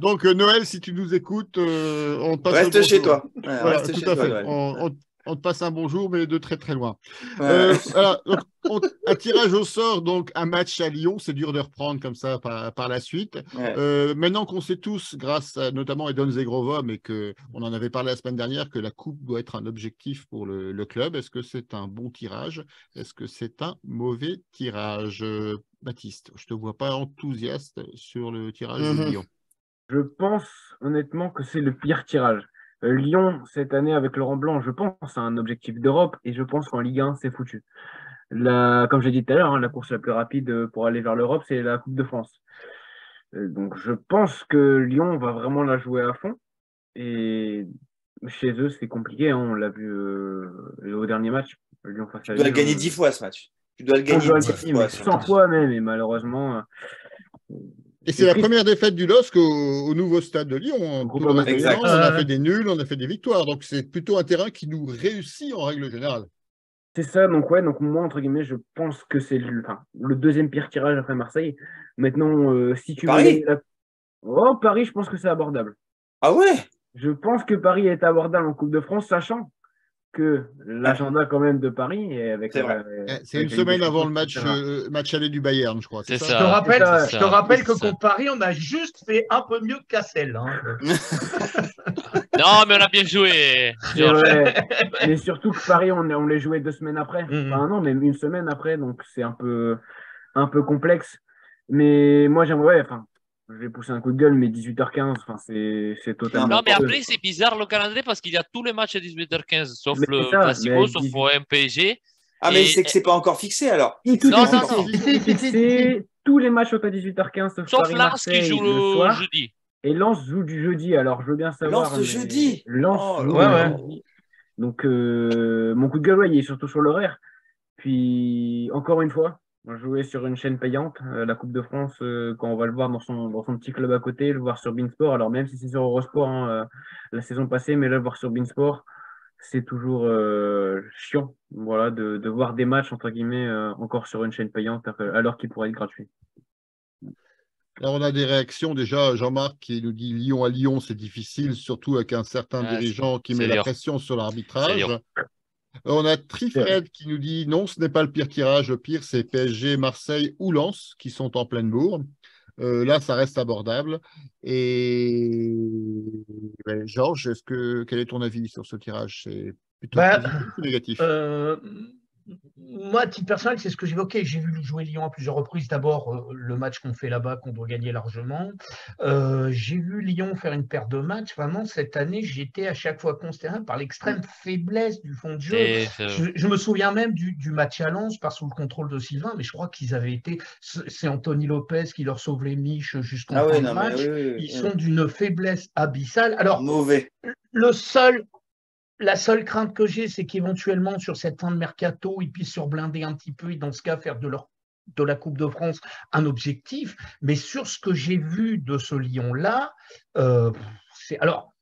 Donc, Noël, si tu nous écoutes, on te passe reste chez toi. Reste tout à fait. On te passe un bonjour, mais de très très loin. Donc, un tirage au sort, donc un match à Lyon, c'est dur de reprendre comme ça par la suite. Maintenant qu'on sait tous, grâce notamment à Edon Zegrova, mais qu'on en avait parlé la semaine dernière, que la coupe doit être un objectif pour le club, est-ce que c'est un bon tirage? Est-ce que c'est un mauvais tirage? Baptiste, je ne te vois pas enthousiaste sur le tirage de Lyon. Je pense honnêtement que c'est le pire tirage. Lyon, cette année, avec Laurent Blanc, je pense à un objectif d'Europe et je pense qu'en Ligue 1, c'est foutu. Comme j'ai dit tout à l'heure, la course la plus rapide pour aller vers l'Europe, c'est la Coupe de France. Donc, je pense que Lyon va vraiment la jouer à fond. Et chez eux, c'est compliqué. On l'a vu au dernier match. Lyon face à Lyon. Ils doivent gagner 10 fois ce match. Tu dois le On gagner doit le 10 gagner, fois. mais 100 fois même, et malheureusement. Et c'est la première défaite du LOSC au nouveau stade de Lyon. Groupe Tout le reste du Exact. temps, on a fait des nuls, on a fait des victoires. Donc c'est plutôt un terrain qui nous réussit en règle générale. C'est ça, donc moi, entre guillemets, je pense que c'est le deuxième pire tirage après Marseille. Maintenant, si tu veux Paris. gagner Oh, Paris, je pense que c'est abordable. Ah ouais? Je pense que Paris est abordable en Coupe de France, sachant que l'agenda quand même de Paris est avec. C'est vrai. C'est une semaine avant le match aller du Bayern, je crois. C'est Je ça. te rappelle, ça. je te rappelle que C'est ça. contre Paris, on a juste fait un peu mieux que Cassel. Hein. Non, mais on a bien joué, C'est Georges. vrai. Mais surtout que Paris, on les jouait 2 semaines après. Mhm. Enfin, non, même une semaine après, donc c'est un peu complexe. Mais moi, j'aimerais, je vais pousser un coup de gueule, mais 18h15, c'est totalement. Non, mais après, c'est bizarre le calendrier parce qu'il y a tous les matchs à 18h15, sauf Mais le c'est ça, Classico, mais sauf 18. au MPG. Ah, mais Et- c'est que c'est pas encore fixé alors. Et tout Non, est non, fixé. non. Tout est fixé. Tous les matchs sont à 18h15, sauf Sauf Lens Paris-Marseille qui joue le le soir. jeudi. Et Lens joue du jeudi. Alors, je veux bien savoir. Lens le mais jeudi. Lens Oh, joue ouais, le ouais. jeudi. Donc, mon coup de gueule, ouais, il est surtout sur l'horaire. Puis, encore une fois, jouer sur une chaîne payante, la Coupe de France, quand on va le voir dans son petit club à côté, le voir sur Beansport. Alors, même si c'est sur Eurosport la saison passée, mais là, le voir sur Beansport, c'est toujours chiant, voilà, de voir des matchs, entre guillemets, encore sur une chaîne payante, alors qu'ils pourraient être gratuits. Alors, on a des réactions déjà. Jean-Marc qui nous dit Lyon à Lyon, c'est difficile, surtout avec un certain dirigeant qui met c'est la dur. pression sur C'est l'arbitrage. dur. On a Trifred qui nous dit non, ce n'est pas le pire tirage. Le pire, c'est PSG, Marseille ou Lens qui sont en pleine bourre. Là, ça reste abordable. Et Georges, quel est ton avis sur ce tirage? C'est plutôt Bah, positif ou négatif? Moi, à titre personnel, c'est ce que j'évoquais. J'ai vu jouer Lyon à plusieurs reprises. D'abord, le match qu'on fait là-bas, qu'on doit gagner largement. J'ai vu Lyon faire une paire de matchs. Vraiment, cette année, j'étais à chaque fois consterné par l'extrême faiblesse du fond de jeu. Je me souviens même du match à Lens, par sous le contrôle de Sylvain, mais je crois qu'ils avaient été. C'est Anthony Lopez qui leur sauve les miches jusqu'en fin de match. Ils sont d'une faiblesse abyssale. Alors, mauvais. La seule crainte que j'ai, c'est qu'éventuellement, sur cette fin de mercato, ils puissent surblinder un petit peu et dans ce cas, faire de la Coupe de France un objectif. Mais sur ce que j'ai vu de ce Lyon-là, alors,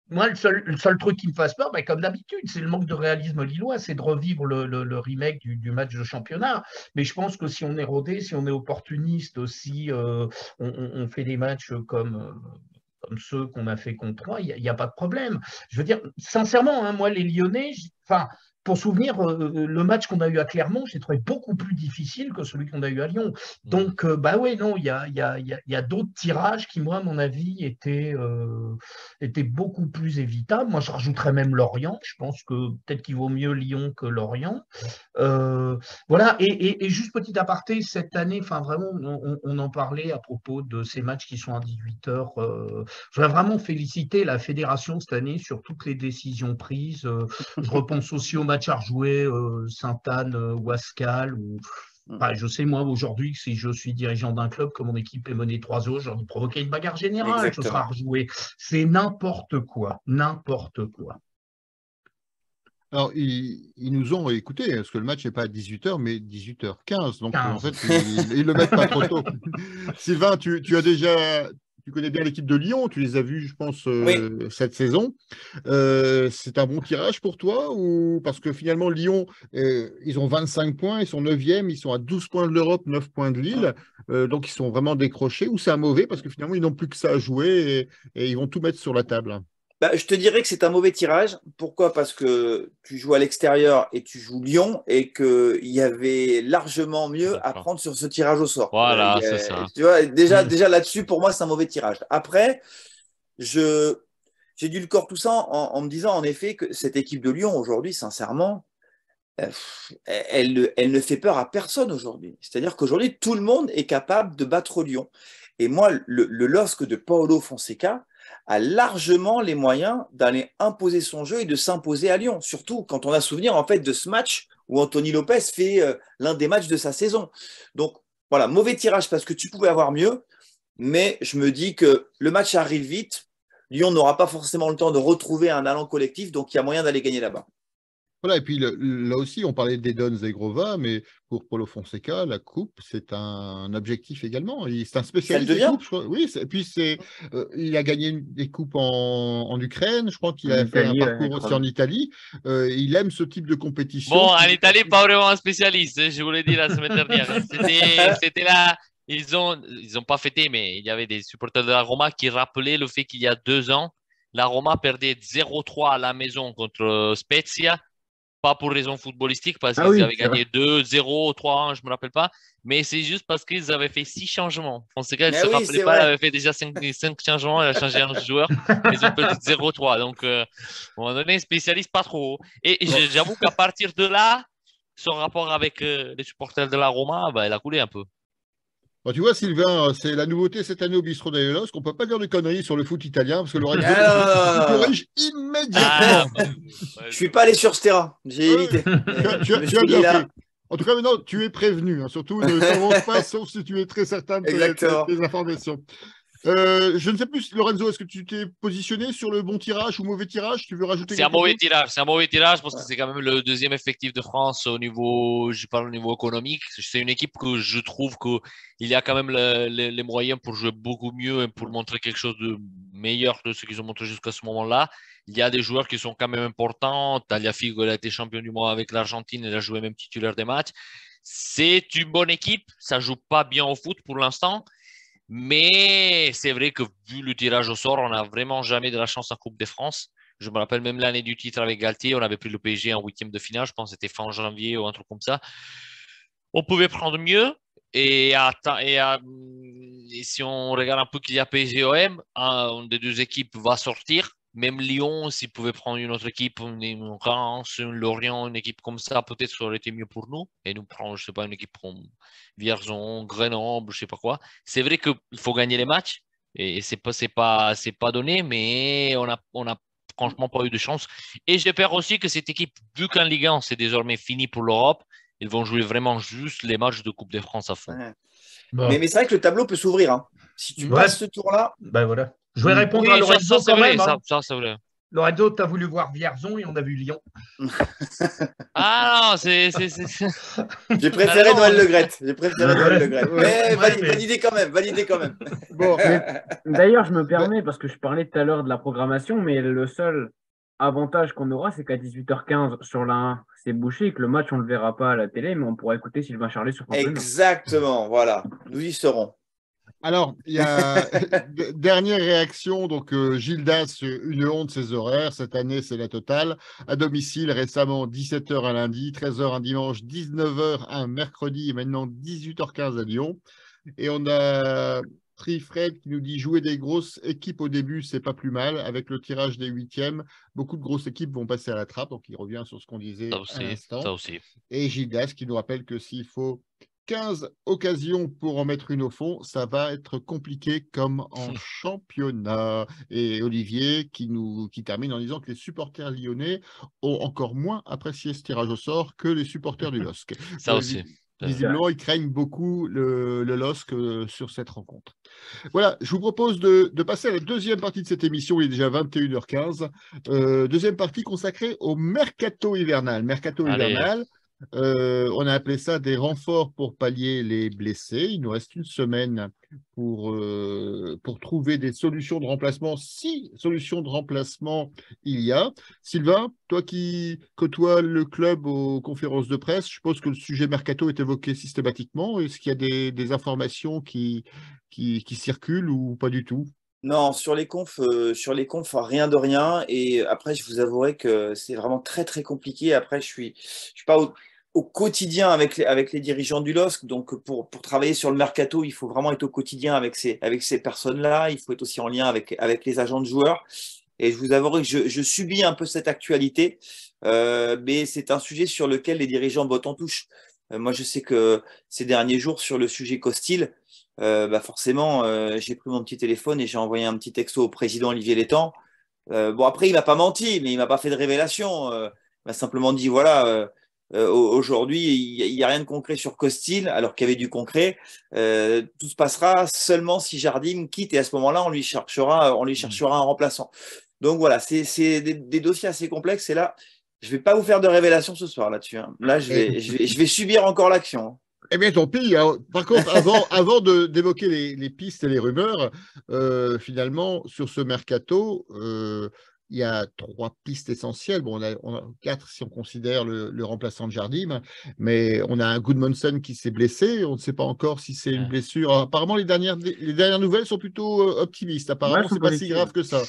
moi, le seul truc qui me fasse peur, comme d'habitude, c'est le manque de réalisme lillois, c'est de revivre le remake du match de championnat. Mais je pense que si on est rodé, si on est opportuniste, si on fait des matchs comme ceux qu'on a fait contre Troyes, il n'y a pas de problème. Je veux dire, sincèrement, moi, les Lyonnais, pour souvenir, le match qu'on a eu à Clermont, j'ai trouvé beaucoup plus difficile que celui qu'on a eu à Lyon. Donc, oui, non, il y a d'autres tirages qui, moi, à mon avis, étaient beaucoup plus évitables. Moi, je rajouterais même Lorient. Je pense que peut-être qu'il vaut mieux Lyon que Lorient. Voilà, et juste petit aparté, cette année, vraiment, on en parlait à propos de ces matchs qui sont à 18h. Je voudrais vraiment féliciter la fédération cette année sur toutes les décisions prises. Je repense aussi au match à rejouer Sainte-Anne, Ouascal. Je sais, moi, aujourd'hui, que si je suis dirigeant d'un club, que mon équipe est menée 3-0, j'ai envie de provoquer une bagarre générale. Ce sera rejoué. C'est n'importe quoi. N'importe quoi. Alors, ils nous ont écoutés, parce que le match n'est pas à 18h, mais 18h15. Donc, en fait, ils ne le mettent pas trop tôt. Sylvain, tu connais bien l'équipe de Lyon, tu les as vus, je pense, cette saison. C'est un bon tirage pour toi ou parce que finalement, Lyon, ils ont 25 points, ils sont 9e, ils sont à 12 points de l'Europe, 9 points de Lille. Donc, ils sont vraiment décrochés ou c'est un mauvais parce que finalement, ils n'ont plus que ça à jouer et ils vont tout mettre sur la table. Je te dirais que c'est un mauvais tirage. Pourquoi? Parce que tu joues à l'extérieur et tu joues Lyon et qu'il y avait largement mieux à prendre sur ce tirage au sort. Voilà, c'est ça. Tu vois, déjà là-dessus, pour moi, c'est un mauvais tirage. Après, j'ai dû le corps tout ça en me disant en effet que cette équipe de Lyon aujourd'hui, sincèrement, elle ne fait peur à personne aujourd'hui. C'est-à-dire qu'aujourd'hui, tout le monde est capable de battre Lyon. Et moi, le LOSC de Paulo Fonseca a largement les moyens d'aller imposer son jeu et de s'imposer à Lyon. Surtout quand on a souvenir en fait de ce match où Anthony Lopez fait l'un des matchs de sa saison. Donc voilà, mauvais tirage parce que tu pouvais avoir mieux, mais je me dis que le match arrive vite. Lyon n'aura pas forcément le temps de retrouver un allant collectif, donc il y a moyen d'aller gagner là-bas. Voilà, et puis là aussi, on parlait d'Edon Zegrova, mais pour Paulo Fonseca, la coupe, c'est un objectif également. C'est un spécialiste des coupes, je crois. Oui, et puis il a gagné des coupes en Ukraine, je crois qu'il a fait un parcours aussi en Italie. Il aime ce type de compétition. Bon, en Italie, pas vraiment un spécialiste, je vous l'ai dit la semaine dernière. C'était là, ils ont pas fêté, mais il y avait des supporters de la Roma qui rappelaient le fait qu'il y a 2 ans, la Roma perdait 0-3 à la maison contre Spezia. Pas pour raison footballistique, parce qu'ils avaient gagné 2-0, 3-1, je ne me rappelle pas, mais c'est juste parce qu'ils avaient fait 6 changements. Fonseca, il ne se rappelait pas, il avait fait déjà 5 changements, il a changé un joueur, ils ont perdu 0-3. Donc, à un moment donné, spécialiste pas trop. Et j'avoue qu'à partir de là, son rapport avec les supporters de la Roma, il a coulé un peu. Bon, tu vois, Sylvain, c'est la nouveauté cette année au Bistrot d'Aiolos, qu'on ne peut pas dire de conneries sur le foot italien, parce que Lorenzo corrige immédiatement. Je ne suis pas allé sur ce terrain, j'ai évité. Tu as bien fait. En tout cas, maintenant, tu es prévenu. Hein. Surtout, ne t'avance pas, sauf si tu es très certain de tes informations. Je ne sais plus, Lorenzo, est-ce que tu t'es positionné sur le bon tirage ou mauvais tirage? Tu veux rajouter quelque chose? C'est un mauvais tirage parce que c'est quand même le deuxième effectif de France au niveau, je parle au niveau économique. C'est une équipe que je trouve qu'il y a quand même les moyens pour jouer beaucoup mieux et pour montrer quelque chose de meilleur de ce qu'ils ont montré jusqu'à ce moment-là. Il y a des joueurs qui sont quand même importants. Tagliafico, il a été champion du monde avec l'Argentine, il a joué même titulaire des matchs. C'est une bonne équipe, ça joue pas bien au foot pour l'instant. Mais c'est vrai que vu le tirage au sort, on n'a vraiment jamais de la chance en Coupe de France. Je me rappelle même l'année du titre avec Galtier, on avait pris le PSG en 8e de finale, je pense que c'était fin janvier ou un truc comme ça. On pouvait prendre mieux. Et si on regarde un peu qu'il y a PSG-OM, une des deux équipes va sortir. Même Lyon, s'ils pouvaient prendre une autre équipe, une Reims, une Lorient, une équipe comme ça, peut-être ça aurait été mieux pour nous. Et nous prendre, je sais pas, une équipe comme Vierzon, Grenoble, je sais pas quoi. C'est vrai qu'il faut gagner les matchs. Et c'est pas donné, mais on a franchement pas eu de chance. Et j'espère aussi que cette équipe, vu qu'en Ligue 1, c'est désormais fini pour l'Europe, ils vont jouer vraiment juste les matchs de Coupe de France à fond. Ouais. Bon. Mais c'est vrai que le tableau peut s'ouvrir. Hein. Si tu passes ce tour-là. Ben voilà. Je vais répondre à Lorenzo quand même. Ça, vrai. Lorenzo, tu as voulu voir Vierzon et on a vu Lyon. Ah non, c'est... J'ai préféré Noël Le Graët. Mais validé quand même. Bon, d'ailleurs, je me permets, parce que je parlais tout à l'heure de la programmation, mais le seul avantage qu'on aura, c'est qu'à 18h15 sur la 1, c'est bouché et que le match, on ne le verra pas à la télé, mais on pourra écouter Sylvain Charlet sur France 2. Exactement, voilà. Nous y serons. Alors, il y a dernière réaction, donc Gildas, une honte ses horaires, cette année c'est la totale, à domicile récemment 17h un lundi, 13h un dimanche, 19h un mercredi et maintenant 18h15 à Lyon. Et on a Trifred qui nous dit jouer des grosses équipes au début, c'est pas plus mal, avec le tirage des 8e, beaucoup de grosses équipes vont passer à la trappe, donc il revient sur ce qu'on disait à l'instant. Ça aussi. Et Gildas qui nous rappelle que s'il faut 15 occasions pour en mettre une au fond, ça va être compliqué comme en championnat. Et Olivier qui termine en disant que les supporters lyonnais ont encore moins apprécié ce tirage au sort que les supporters du LOSC. Ça aussi. Visiblement, ils craignent beaucoup le LOSC sur cette rencontre. Voilà, je vous propose de passer à la deuxième partie de cette émission. Il est déjà 21h15. Deuxième partie consacrée au mercato hivernal. On a appelé ça des renforts pour pallier les blessés. Il nous reste une semaine pour trouver des solutions de remplacement, si solutions de remplacement il y a. Sylvain, toi qui côtoies le club aux conférences de presse, je suppose que le sujet mercato est évoqué systématiquement. Est-ce qu'il y a des informations qui circulent ou pas du tout? Non, sur les confs, rien de rien. Et après, je vous avouerai que c'est vraiment très, très compliqué. Après, je suis pas au quotidien avec les dirigeants du LOSC. Donc, pour travailler sur le mercato, il faut vraiment être au quotidien avec ces personnes-là. Il faut être aussi en lien avec les agents de joueurs. Et je vous avouerai que je subis un peu cette actualité. Mais c'est un sujet sur lequel les dirigeants bottent en touche. Moi, je sais que ces derniers jours, sur le sujet Costil, forcément, j'ai pris mon petit téléphone et j'ai envoyé un petit texto au président Olivier Létang. Bon, après, il m'a pas menti, mais il m'a pas fait de révélation. Il m'a simplement dit, voilà, aujourd'hui, il n'y a rien de concret sur Costil, alors qu'il y avait du concret. Tout se passera seulement si Jardim quitte et à ce moment-là, on lui cherchera un remplaçant. Donc voilà, c'est des dossiers assez complexes. Et là, Je vais pas vous faire de révélation ce soir là-dessus. Hein. Là, je vais subir encore l'action. Eh bien, tant pis. Hein. Par contre, avant d'évoquer les pistes et les rumeurs, finalement, sur ce mercato, il y a 3 pistes essentielles. Bon, on a 4 si on considère le remplaçant de Jardim, mais on a un Goodmanson qui s'est blessé. On ne sait pas encore si c'est une blessure. Apparemment, les dernières nouvelles sont plutôt optimistes. Apparemment, c'est pas si grave que ça.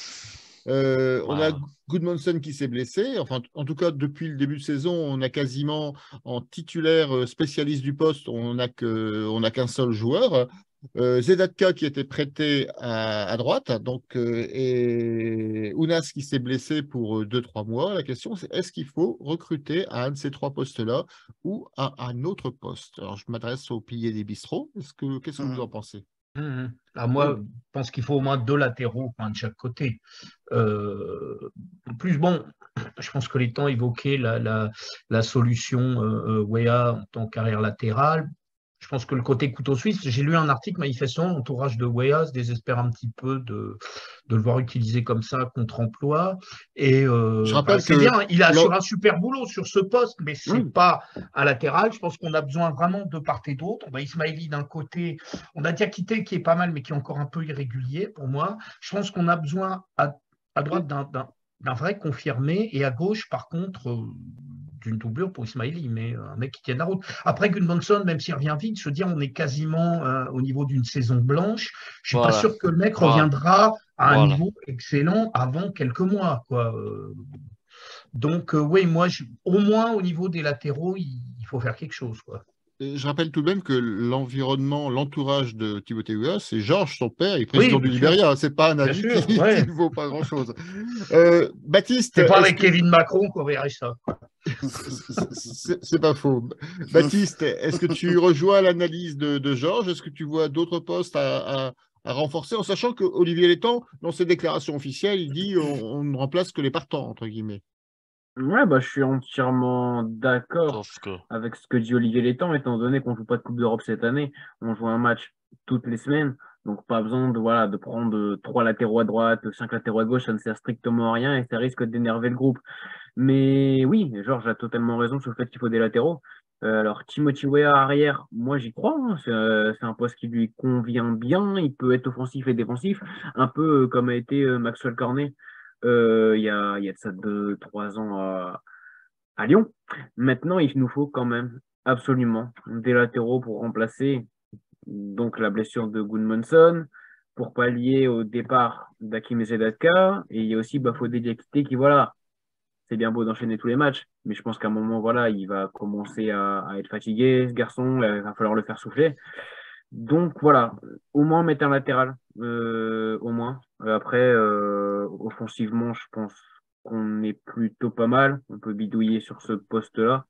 On a Goodmanson qui s'est blessé. Enfin, en tout cas, depuis le début de saison, on a quasiment en titulaire spécialiste du poste, on n'a qu'un seul joueur. Zedatka qui était prêté à droite, donc, et Ounas qui s'est blessé pour 2-3 mois. La question, c'est est-ce qu'il faut recruter à un de ces 3 postes-là ou à un autre poste? Alors, je m'adresse aux piliers des bistrots. Qu'est-ce que vous en pensez? Moi, je pense qu'il faut au moins 2 latéraux, de chaque côté. En plus, bon, je pense que les temps évoquaient la solution Wea en tant qu'arrière latéral. Je pense que le côté couteau suisse, j'ai lu un article manifestement, l'entourage de Wea se désespère un petit peu de le voir utilisé comme ça contre-emploi. Et je rappelle c'est bien, il assure un super boulot sur ce poste, mais c'est pas un latéral. Je pense qu'on a besoin vraiment de part et d'autre. On a Ismaili d'un côté, on a Diakité qui est pas mal, mais qui est encore un peu irrégulier pour moi. Je pense qu'on a besoin à droite d'un vrai confirmé et à gauche, par contre, d'une doublure pour Ismaili, mais un mec qui tienne la route. Après Goodmanson, même s'il revient vite, je veux dire, on est quasiment au niveau d'une saison blanche. Je ne suis pas sûr que le mec reviendra à un niveau excellent avant quelques mois, quoi. Donc, oui, moi, au moins au niveau des latéraux, il faut faire quelque chose, quoi. Je rappelle tout de même que l'entourage de Timothée Weah, c'est Georges, son père, et président du Liberia. Ce n'est pas un avis qui ne vaut pas grand-chose. Baptiste. C'est pas avec Kevin Macron qu'on verrait ça. C'est pas faux. Baptiste, est-ce que tu rejoins l'analyse de Georges? Est-ce que tu vois d'autres postes à renforcer, en sachant que Olivier Létang, dans ses déclarations officielles, il dit on ne remplace que les partants, entre guillemets. Ouais, je suis entièrement d'accord avec ce que dit Olivier Létang, étant donné qu'on ne joue pas de Coupe d'Europe cette année. On joue un match toutes les semaines, donc pas besoin de prendre 3 latéraux à droite, 5 latéraux à gauche, ça ne sert strictement à rien et ça risque d'énerver le groupe. Mais oui, Georges a totalement raison sur le fait qu'il faut des latéraux. Alors, Timothy Weah arrière, moi j'y crois, hein. C'est un poste qui lui convient bien, il peut être offensif et défensif, un peu comme a été Maxwell Cornet. Il y a de ça 2-3 ans à Lyon. Maintenant, il nous faut quand même absolument des latéraux pour remplacer donc la blessure de Goodmanson, pour pallier au départ d'Hakim Zedatka. Et il y a aussi Bafodé Diakité qui, voilà, c'est bien beau d'enchaîner tous les matchs, mais je pense qu'à un moment, voilà, il va commencer à être fatigué, ce garçon, il va falloir le faire souffler. Donc voilà, au moins mettre un latéral, au moins. Après, offensivement, je pense qu'on est plutôt pas mal. On peut bidouiller sur ce poste-là.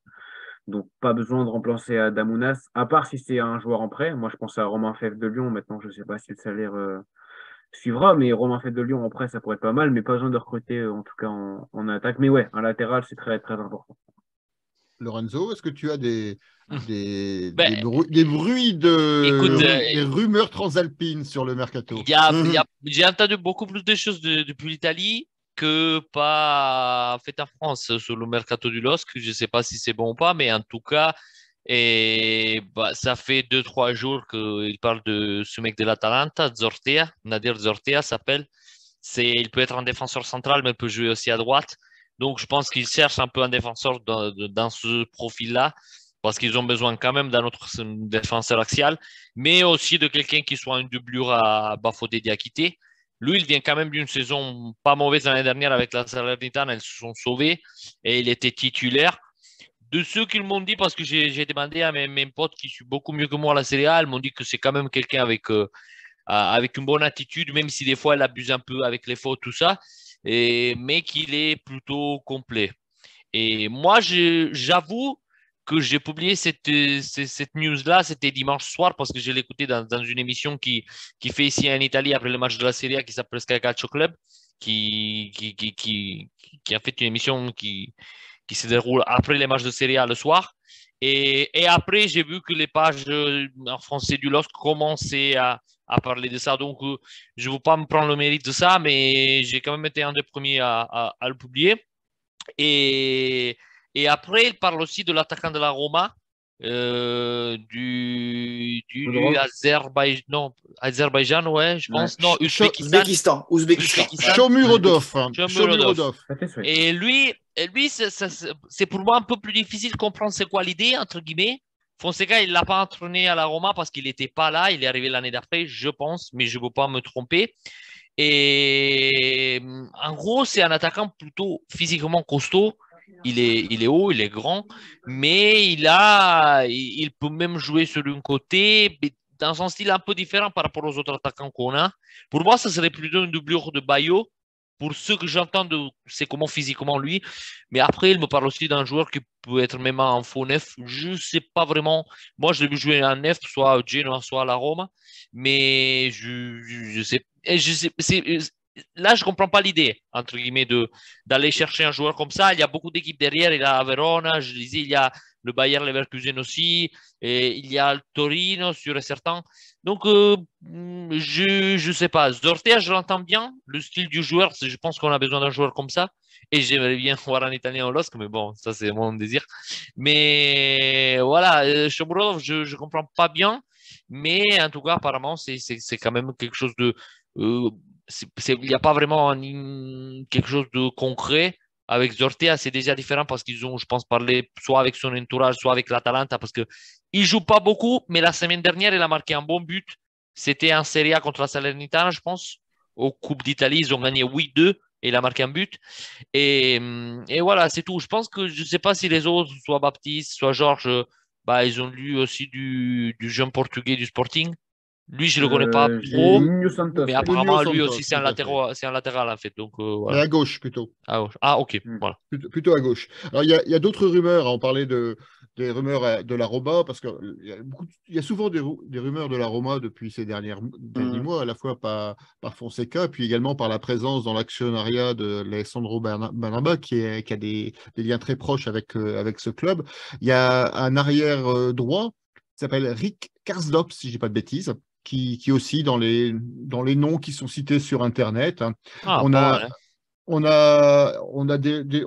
Donc pas besoin de remplacer Adamounas, à part si c'est un joueur en prêt. Moi, je pense à Romain Fèvre de Lyon. Maintenant, je ne sais pas si le salaire suivra, mais Romain Fèvre de Lyon en prêt, ça pourrait être pas mal, mais pas besoin de recruter, en tout cas en attaque. Mais ouais, un latéral, c'est très, très important. Lorenzo, est-ce que tu as des bruits des rumeurs transalpines sur le mercato? J'ai entendu beaucoup plus de choses depuis l'Italie que pas fait en France sur le mercato du LOSC. Je ne sais pas si c'est bon ou pas, mais en tout cas, ça fait 2-3 jours qu'il parle de ce mec de l'Atalanta, Zortea, Nadir Zortea s'appelle. Il peut être un défenseur central, mais il peut jouer aussi à droite. Donc, je pense qu'ils cherchent un peu un défenseur dans ce profil-là, parce qu'ils ont besoin quand même d'un autre défenseur axial, mais aussi de quelqu'un qui soit une doublure à Bafodé Diakité. Lui, il vient quand même d'une saison pas mauvaise l'année dernière avec la Salernitana. Ils se sont sauvés et il était titulaire. De ceux qui m'ont dit, parce que j'ai demandé à mes potes qui suivent beaucoup mieux que moi la Serie A, ils m'ont dit que c'est quand même quelqu'un avec une bonne attitude, même si des fois, elle abuse un peu avec les fautes, tout ça, mais qu'il est plutôt complet. Et moi, j'avoue que j'ai publié cette news-là, c'était dimanche soir, parce que je l'ai écouté dans une émission qui fait ici en Italie après le match de la Serie A, qui s'appelle Sky Calcio Club, qui a fait une émission qui se déroule après les matchs de Serie A le soir. Et après, j'ai vu que les pages en français du LOSC commençaient à parler de ça. Donc, je ne veux pas me prendre le mérite de ça, mais j'ai quand même été un des premiers à le publier. Et après, il parle aussi de l'attaquant de la Roma, Azerbaïdjan, ouais, je pense. Non, Ouzbékistan. Shomurodov. Shomurodov. Et lui c'est pour moi un peu plus difficile de comprendre c'est quoi l'idée, entre guillemets. Fonseca, il ne l'a pas entraîné à la Roma parce qu'il n'était pas là. Il est arrivé l'année d'après, je pense, mais je ne veux pas me tromper. Et en gros, c'est un attaquant plutôt physiquement costaud. Il est haut, il est grand, mais il peut même jouer sur un côté, mais dans un style un peu différent par rapport aux autres attaquants qu'on a. Pour moi, ça serait plutôt une doublure de Bayo. Pour ceux que j'entends, c'est comment physiquement lui. Mais après, il me parle aussi d'un joueur qui peut être même en faux neuf. Je ne sais pas vraiment. Moi, je l'ai vu jouer en neuf, soit à Genoa, soit à la Rome. Mais je sais. Là, je ne comprends pas l'idée, entre guillemets, d'aller chercher un joueur comme ça. Il y a beaucoup d'équipes derrière. Il y a Verona, je disais, il y a le Bayer Leverkusen aussi. Et il y a le Torino, sur certains. Donc, je ne sais pas. Zortea, je l'entends bien. Le style du joueur, je pense qu'on a besoin d'un joueur comme ça. Et j'aimerais bien voir un Italien au LOSC, mais bon, ça, c'est mon désir. Mais voilà, Shomurodov, je ne comprends pas bien. Mais en tout cas, apparemment, c'est quand même quelque chose de... il n'y a pas vraiment quelque chose de concret. Avec Zortea, c'est déjà différent parce qu'ils ont, je pense, parlé soit avec son entourage, soit avec l'Atalanta, parce qu'il ne joue pas beaucoup, mais la semaine dernière, il a marqué un bon but. C'était en Serie A contre la Salernitana, je pense. Au Coupe d'Italie, ils ont gagné 8-2 et il a marqué un but. Et voilà, c'est tout. Je pense que je ne sais pas si les autres, soit Baptiste, soit Georges, ils ont lu aussi du jeune portugais du Sporting. Lui, je ne le connais pas trop, mais apparemment, lui aussi, c'est un latéral, en fait. Donc, voilà. Et à gauche, plutôt. À gauche. Ah, ok. Voilà. Plutôt à gauche. Alors, il y a d'autres rumeurs. On parlait des rumeurs de la Roma, parce qu'il y a souvent des rumeurs de la Roma depuis ces derniers mois, à la fois par Fonseca, puis également par la présence dans l'actionnariat de Alessandro Barnaba, qui a des liens très proches avec ce club. Il y a un arrière droit qui s'appelle Rick Karsdorp, si je ne dis pas de bêtises, qui aussi dans les noms qui sont cités sur Internet. Ah, on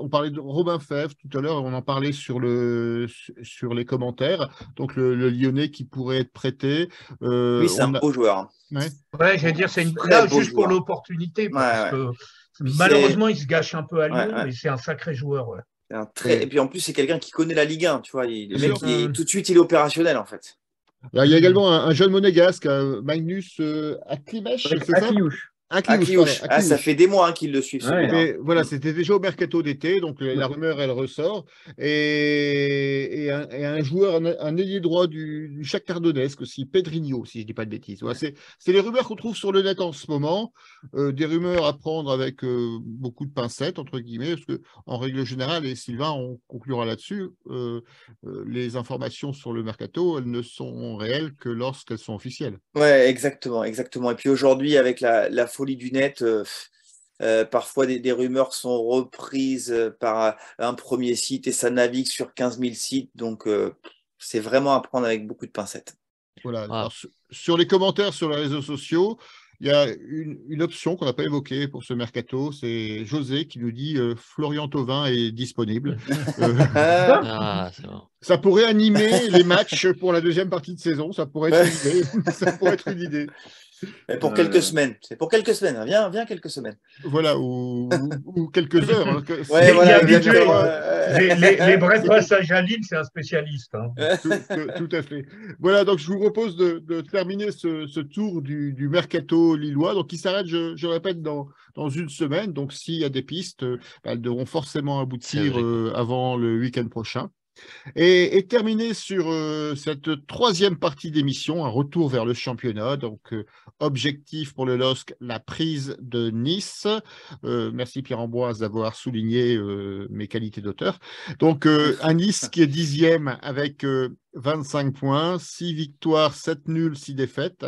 parlait de Robin Fèvre tout à l'heure, on en parlait sur les commentaires. Donc le Lyonnais qui pourrait être prêté. Oui, c'est un beau joueur. Ouais, j'allais dire, c'est là juste pour l'opportunité, parce que malheureusement, il se gâche un peu à Lyon, mais c'est un sacré joueur. Et puis en plus, c'est quelqu'un qui connaît la Ligue 1, tu vois. Le mec, tout de suite, il est opérationnel, en fait. Alors, il y a également un jeune monégasque, Magnus Aklimesh, c'est ça ? Akliouche. Ça fait des mois qu'il le suit. Voilà, c'était déjà au mercato d'été, donc la rumeur, elle ressort. Et un joueur, un ailier droit du Shakhtar Donetsk aussi, Pedrinho, si je ne dis pas de bêtises. Voilà, c'est les rumeurs qu'on trouve sur le net en ce moment. Des rumeurs à prendre avec beaucoup de pincettes, entre guillemets, parce qu'en règle générale, et Sylvain, on conclura là-dessus, les informations sur le mercato, elles ne sont réelles que lorsqu'elles sont officielles. Ouais, exactement. Et puis aujourd'hui, avec la folie du net, parfois des rumeurs sont reprises par un premier site et ça navigue sur 15 000 sites. Donc, c'est vraiment à prendre avec beaucoup de pincettes. Voilà. Alors, sur les commentaires sur les réseaux sociaux, il y a une option qu'on n'a pas évoquée pour ce mercato. C'est José qui nous dit Florian Thauvin est disponible. Ça pourrait animer les matchs pour la deuxième partie de saison. Ça pourrait être une idée. Pour quelques semaines. C'est pour quelques semaines. Viens quelques semaines. Voilà, ou quelques heures. Hein. Les vrais passages à Lille, c'est un spécialiste. Hein. Tout à fait. Voilà, donc je vous propose de terminer ce tour du mercato lillois. Donc, il s'arrête, je répète, dans une semaine. Donc, s'il y a des pistes, elles devront forcément aboutir avant le week-end prochain. Et terminer sur cette troisième partie d'émission, un retour vers le championnat. Donc, objectif pour le LOSC, la prise de Nice. Merci Pierre-Ambroise d'avoir souligné mes qualités d'auteur. Donc, un Nice qui est 10e avec 25 points, 6 victoires, 7 nuls, 6 défaites.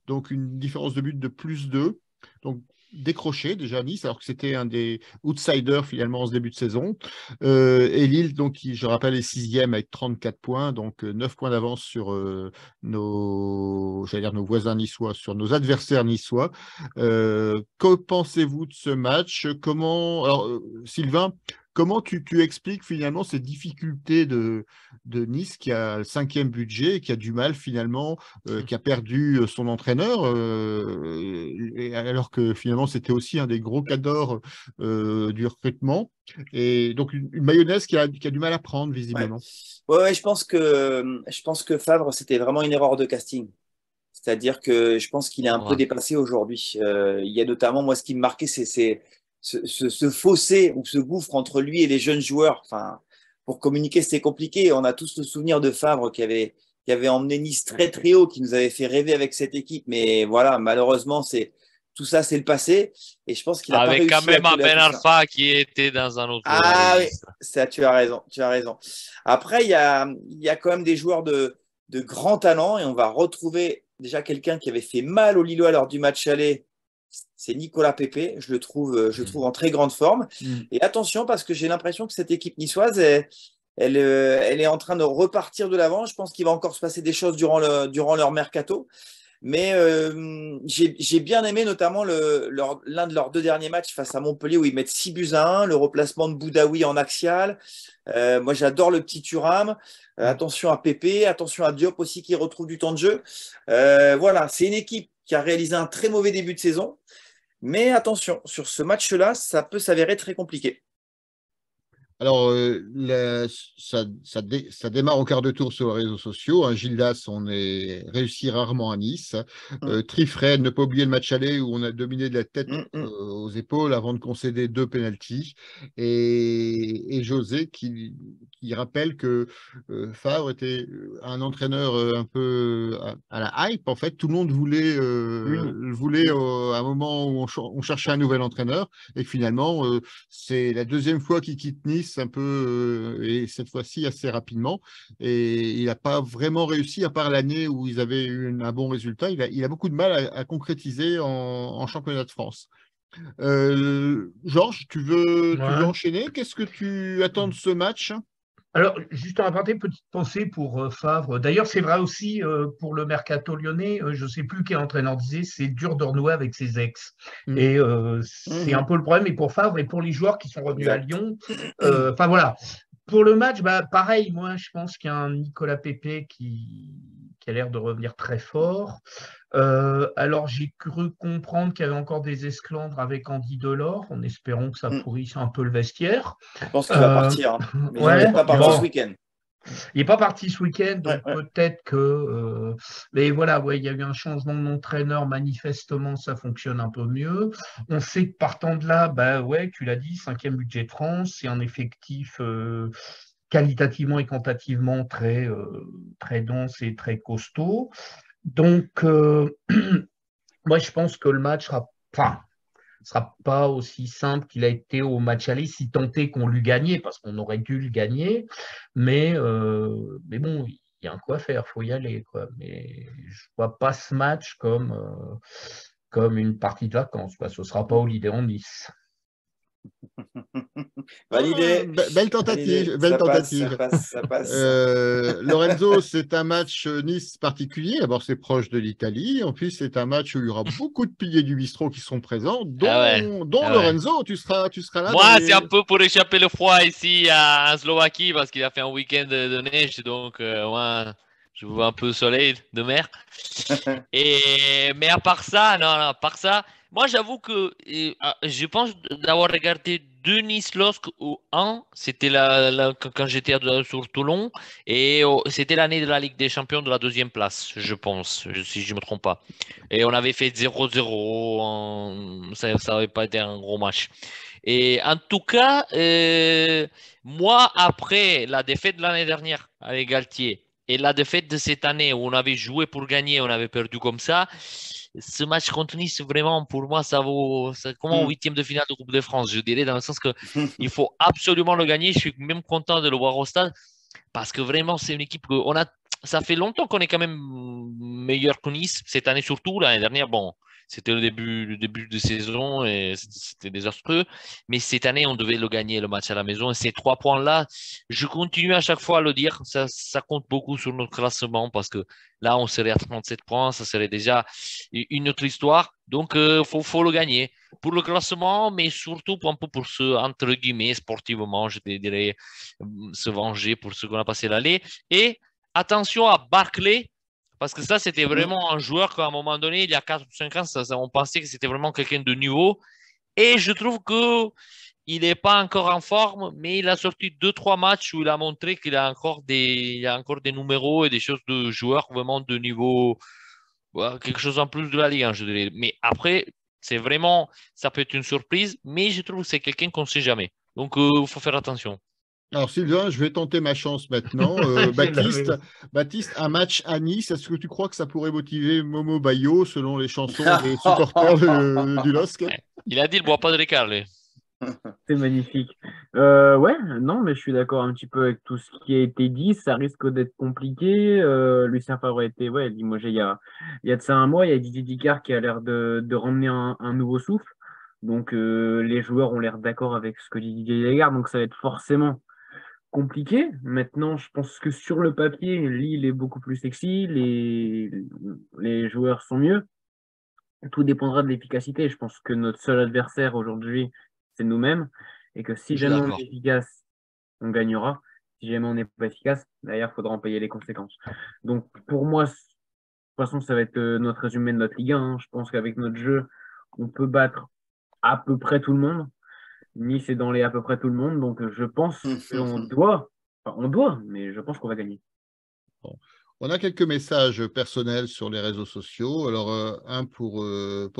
Donc, une différence de but de +2. Donc, décroché déjà Nice, alors que c'était un des outsiders finalement en ce début de saison. Et Lille, donc, qui, je rappelle, est 6e avec 34 points, donc 9 points d'avance sur nos voisins niçois, sur nos adversaires niçois. Que pensez-vous de ce match? Alors, Sylvain, comment tu expliques finalement ces difficultés de Nice qui a le 5e budget, qui a du mal finalement, qui a perdu son entraîneur, alors que finalement c'était aussi un des gros cadors du recrutement. Et donc une mayonnaise qui a du mal à prendre visiblement. Ouais, je pense que Favre, c'était vraiment une erreur de casting. C'est-à-dire que je pense qu'il est un peu dépassé aujourd'hui. Il y a notamment, moi, ce qui me marquait, c'est ce fossé ou ce gouffre entre lui et les jeunes joueurs. Enfin, pour communiquer, c'était compliqué. On a tous le souvenir de Favre qui avait emmené Nice très très haut, qui nous avait fait rêver avec cette équipe. Mais voilà, malheureusement, tout ça, c'est le passé. Et je pense qu'il a pas réussi. Avec quand même un Ben Arfa qui était dans un autre registre. Oui, ça, tu as raison. Après, il y a quand même des joueurs de grand talent et on va retrouver déjà quelqu'un qui avait fait mal aux Lillois lors du match aller. C'est Nicolas Pepe, je le trouve en très grande forme. Et attention, parce que j'ai l'impression que cette équipe niçoise, elle est en train de repartir de l'avant. Je pense qu'il va encore se passer des choses durant leur mercato. Mais j'ai bien aimé notamment l'un de leurs 2 derniers matchs face à Montpellier où ils mettent 6-1, le replacement de Boudaoui en axial. Moi, j'adore le petit Thuram. Attention à Pépé, attention à Diop aussi qui retrouve du temps de jeu. Voilà, c'est une équipe qui a réalisé un très mauvais début de saison. Mais attention, sur ce match-là, ça peut s'avérer très compliqué. Alors, ça démarre en quart de tour sur les réseaux sociaux. Hein. Gildas, on est réussi rarement à Nice. Trifred, ne pas oublier le match aller où on a dominé de la tête aux épaules avant de concéder 2 pénaltys. Et José qui rappelle que Favre était un entraîneur un peu à la hype. En fait, tout le monde voulait à un moment où on cherchait un nouvel entraîneur. Et finalement, c'est la 2e fois qu'il quitte Nice un peu, et cette fois-ci assez rapidement. Et il n'a pas vraiment réussi, à part l'année où ils avaient eu un bon résultat. Il a beaucoup de mal à concrétiser en championnat de France. Georges, tu veux enchaîner? Qu'est-ce que tu attends de ce match? Alors, juste en aparté, petite pensée pour Favre. D'ailleurs, c'est vrai aussi pour le mercato lyonnais. Je ne sais plus quel entraîneur disait, c'est dur de renouer avec ses ex. Et c'est un peu le problème. Et pour Favre et pour les joueurs qui sont revenus à Lyon. Enfin, voilà. Pour le match, pareil, moi, je pense qu'il y a un Nicolas Pepe qui a l'air de revenir très fort. Alors, j'ai cru comprendre qu'il y avait encore des esclandres avec Andy Delors, en espérant que ça pourrisse un peu le vestiaire. Je pense qu'il va partir. Mais il n'est pas parti ce week-end. Il n'est pas parti ce week-end, donc peut-être que… mais voilà, il y a eu un changement d'entraîneur, manifestement, ça fonctionne un peu mieux. On sait que partant de là, tu l'as dit, 5e budget de France, c'est un effectif qualitativement et quantitativement très, très dense et très costaud. Donc, moi, je pense que le match sera pas aussi simple qu'il a été au match aller, si tant est qu'on l'eût gagné, parce qu'on aurait dû le gagner. Mais bon, il y a un quoi faire, il faut y aller, quoi. Mais je ne vois pas ce match comme une partie de vacances. Ce ne sera pas Holiday en Nice. Validé. Belle tentative. Ça passe. Lorenzo, c'est un match Nice particulier. D'abord, c'est proche de l'Italie. En plus, c'est un match où il y aura beaucoup de piliers du bistrot qui seront présents, dont Lorenzo. Tu seras là. Moi, c'est un peu pour échapper le froid ici en Slovaquie parce qu'il a fait un week-end de neige. Donc, moi, je vois un peu le soleil de mer. Mais à part ça, moi, j'avoue que je pense d'avoir regardé 2 Nice LOSC ou 1, c'était quand j'étais sur Toulon, et c'était l'année de la Ligue des Champions de la 2e place, je pense, si je ne me trompe pas. Et on avait fait 0-0, ça n'avait pas été un gros match. Et en tout cas, moi, après la défaite de l'année dernière avec Galtier, et la défaite de cette année où on avait joué pour gagner, on avait perdu comme ça, ce match contre Nice, vraiment, pour moi, ça vaut comme un 8e de finale de Coupe de France, je dirais, dans le sens qu'il faut absolument le gagner. Je suis même content de le voir au stade parce que vraiment, c'est une équipe ça fait longtemps qu'on est quand même meilleur que Nice, cette année surtout. L'année dernière, bon, c'était le début de saison et c'était désastreux. Mais cette année, on devait le gagner, le match à la maison. Et ces 3 points-là, je continue à chaque fois à le dire, ça compte beaucoup sur notre classement parce que là, on serait à 37 points, ça serait déjà une autre histoire. Donc, faut le gagner pour le classement, mais surtout un peu pour se, entre guillemets, sportivement, je dirais, se venger pour ce qu'on a passé l'année. Et attention à Barclay, parce que ça, c'était vraiment un joueur qu'à un moment donné, il y a 4 ou 5 ans, on pensait que c'était vraiment quelqu'un de nouveau. Et je trouve qu'il n'est pas encore en forme, mais il a sorti 2-3 matchs où il a montré qu'il a encore des numéros et des choses de joueurs vraiment de niveau, quelque chose en plus de la Ligue 1, je dirais. Mais après, c'est vraiment, ça peut être une surprise, mais je trouve que c'est quelqu'un qu'on ne sait jamais. Donc, il faut faire attention. Alors Sylvain, je vais tenter ma chance maintenant. Baptiste, un match à Nice, est-ce que tu crois que ça pourrait motiver Momo Bayo selon les chansons des supporters du LOSC? Ouais. Il a dit il ne boit pas de Ricard, lui. C'est magnifique. Ouais, non, mais je suis d'accord un petit peu avec tout ce qui a été dit. Ça risque d'être compliqué. Lucien Favre a été limogé il y a de ça un mois. Il y a Didier Dicard qui a l'air de ramener un nouveau souffle. Donc, les joueurs ont l'air d'accord avec ce que dit Didier Dicard. Donc, ça va être forcément compliqué. Maintenant, je pense que sur le papier, Lille est beaucoup plus sexy. Les joueurs sont mieux. Tout dépendra de l'efficacité. Je pense que notre seul adversaire aujourd'hui, c'est nous-mêmes. Et que si jamais on est efficace, on gagnera. Si jamais on n'est pas efficace, d'ailleurs, il faudra en payer les conséquences. Donc, pour moi, de toute façon, ça va être notre résumé de notre Ligue 1. Hein. Je pense qu'avec notre jeu, on peut battre à peu près tout le monde. Nice est dans les à peu près tout le monde. Donc, je pense qu'on doit, mais je pense qu'on va gagner. Bon. On a quelques messages personnels sur les réseaux sociaux. Alors, un pour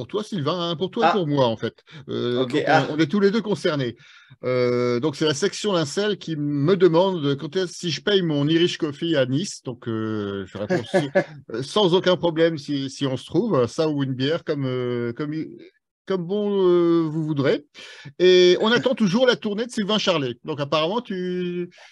toi, Sylvain, un pour toi et pour moi, en fait. Okay. On est tous les deux concernés. Donc, c'est la section Lincel qui me demande si je paye mon Irish Coffee à Nice. Donc, je réponds sans aucun problème si on se trouve, ça ou une bière comme bon vous voudrez. Et on attend toujours la tournée de Sylvain Charlet. Donc apparemment,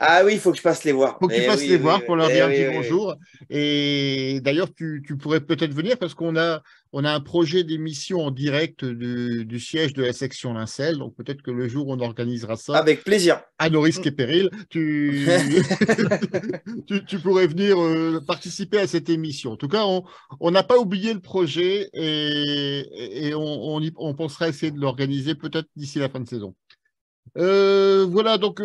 Ah oui, il faut que je passe les voir. Il faut que tu passes les voir pour leur dire un petit bonjour. Et d'ailleurs, tu pourrais peut-être venir parce qu'on a un projet d'émission en direct du siège de la section Lincel. Donc peut-être que le jour où on organisera ça, avec plaisir, à nos risques et périls, tu pourrais venir participer à cette émission. En tout cas, on n'a pas oublié le projet et on pensera essayer de l'organiser peut-être d'ici la fin de saison. Voilà, donc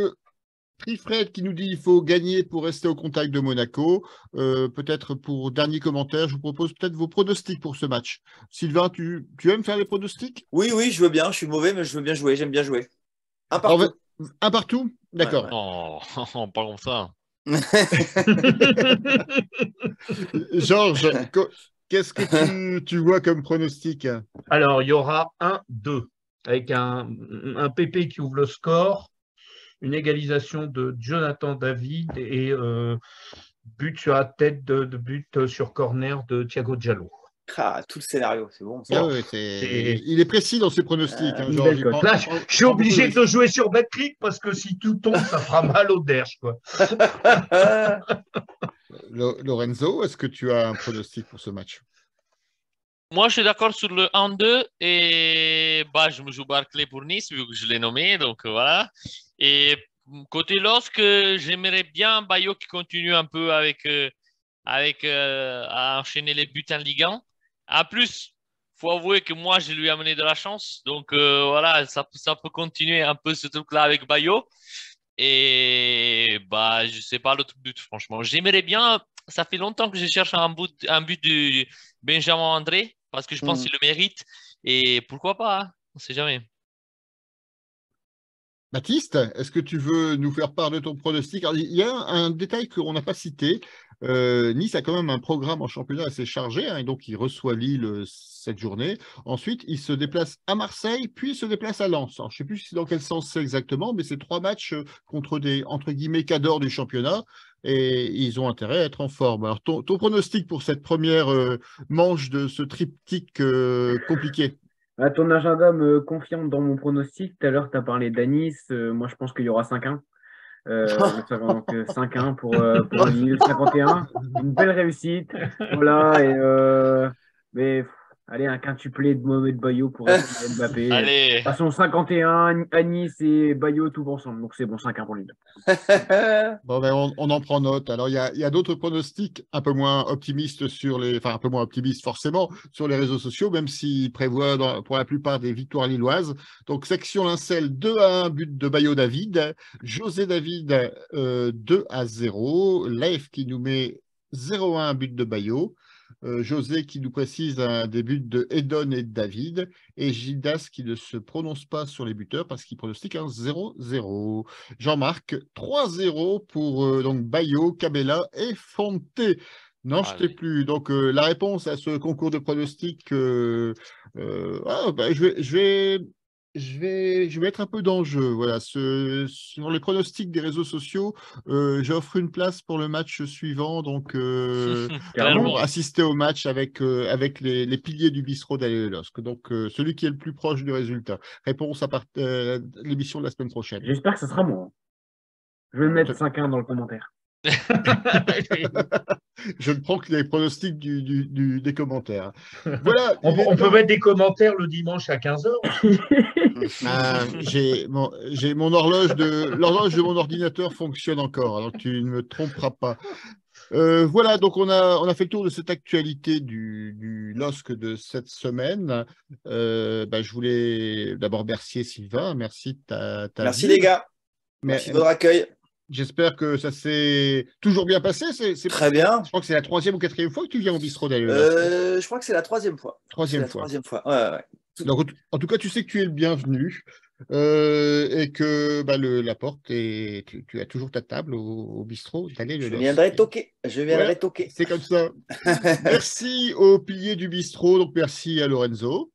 Trifred qui nous dit qu'il faut gagner pour rester au contact de Monaco. Peut-être pour dernier commentaire, je vous propose peut-être vos pronostics pour ce match. Sylvain, tu aimes faire les pronostics? Oui, je veux bien. Je suis mauvais, mais je veux bien jouer. J'aime bien jouer. Un partout. Un partout? D'accord. Ouais. Non, pas comme ça. Georges, qu'est-ce que tu vois comme pronostic? Alors, il y aura 1-2 avec un PP qui ouvre le score, une égalisation de Jonathan David et but sur la tête de but sur corner de Thiago Diallo. Ah, tout le scénario, c'est bon. Ah ouais, il est précis dans ses pronostics. Hein, Georges, là, je suis obligé de jouer sur Betclic parce que si tout tombe, ça fera mal au derche, quoi. Lorenzo, est-ce que tu as un pronostic pour ce match? Moi, je suis d'accord sur le 1-2 et je me joue Barclay pour Nice vu que je l'ai nommé, donc voilà. Et côté LOSC, j'aimerais bien Bayo qui continue un peu à enchaîner les buts en Ligue 1. En plus, il faut avouer que moi, je lui ai amené de la chance. Donc voilà, ça peut continuer un peu ce truc-là avec Bayo. Et je ne sais pas l'autre but, franchement. J'aimerais bien, ça fait longtemps que je cherche un but de Benjamin André parce que je pense qu'il le mérite. Et pourquoi pas, hein, on ne sait jamais. Baptiste, est-ce que tu veux nous faire part de ton pronostic? Alors, il y a un détail qu'on n'a pas cité. Nice a quand même un programme en championnat assez chargé, hein, et donc il reçoit Lille cette journée. Ensuite, il se déplace à Marseille, puis il se déplace à Lens. Alors, je ne sais plus dans quel sens c'est exactement, mais c'est 3 matchs contre des, entre guillemets, cadors du championnat, et ils ont intérêt à être en forme. Alors, ton pronostic pour cette première manche de ce triptyque compliqué? Ton agenda me confirme dans mon pronostic. Tout à l'heure, tu as parlé d'Anis. Moi, je pense qu'il y aura 5-1. Donc 5-1 pour Lille, 51. Une belle réussite. Voilà. Mais Allez, un quintuplé de Mohamed Bayo pour répondre à Mbappé. Allez. De toute façon, 51, à Nice et Bayo tout ensemble. Donc c'est bon, 5-1 pour les deux. Bon, ben, on en prend note. Alors, il y a d'autres pronostics un peu moins optimistes un peu moins optimistes forcément sur les réseaux sociaux, même s'ils prévoient pour la plupart des victoires lilloises. Donc, section Lincel, 2-1, but de Bayo David. José David, 2-0. Leif qui nous met 0-1, but de Bayo. José qui nous précise un début de Edon et David, et Gildas qui ne se prononce pas sur les buteurs parce qu'il pronostique un 0-0. Jean-Marc, 3-0 pour donc Bayo, Cabella et Fonte. Non, je ne sais plus. Donc, la réponse à ce concours de pronostics, je vais être un peu dans le jeu. Voilà, sur les pronostics des réseaux sociaux, j'offre une place pour le match suivant. Donc, pour assister au match avec les piliers du bistrot d'Allé-le-Losc. Donc, celui qui est le plus proche du résultat. Réponse à l'émission de la semaine prochaine. J'espère que ce sera moi. Je vais mettre 5-1 dans le commentaire. Je ne prends que les pronostics des commentaires. Voilà, on peut mettre des commentaires le dimanche à 15h. J'ai mon l'horloge de mon ordinateur fonctionne encore, alors tu ne me tromperas pas. Voilà, donc on a fait le tour de cette actualité du LOSC de cette semaine. Je voulais d'abord remercier Sylvain, merci de ta Merci les gars, merci de votre accueil. J'espère que ça s'est toujours bien passé. C'est très bien. Je crois que c'est la 3e ou 4e fois que tu viens au bistrot d'ailleurs. Je crois que c'est la 3e fois. Troisième fois. Ouais. Donc, en tout cas, tu sais que tu es le bienvenu et que la porte est. Tu as toujours ta table au bistrot. Je viendrai toquer. Toquer. C'est comme ça. Merci aux piliers du bistrot. Donc, merci à Lorenzo.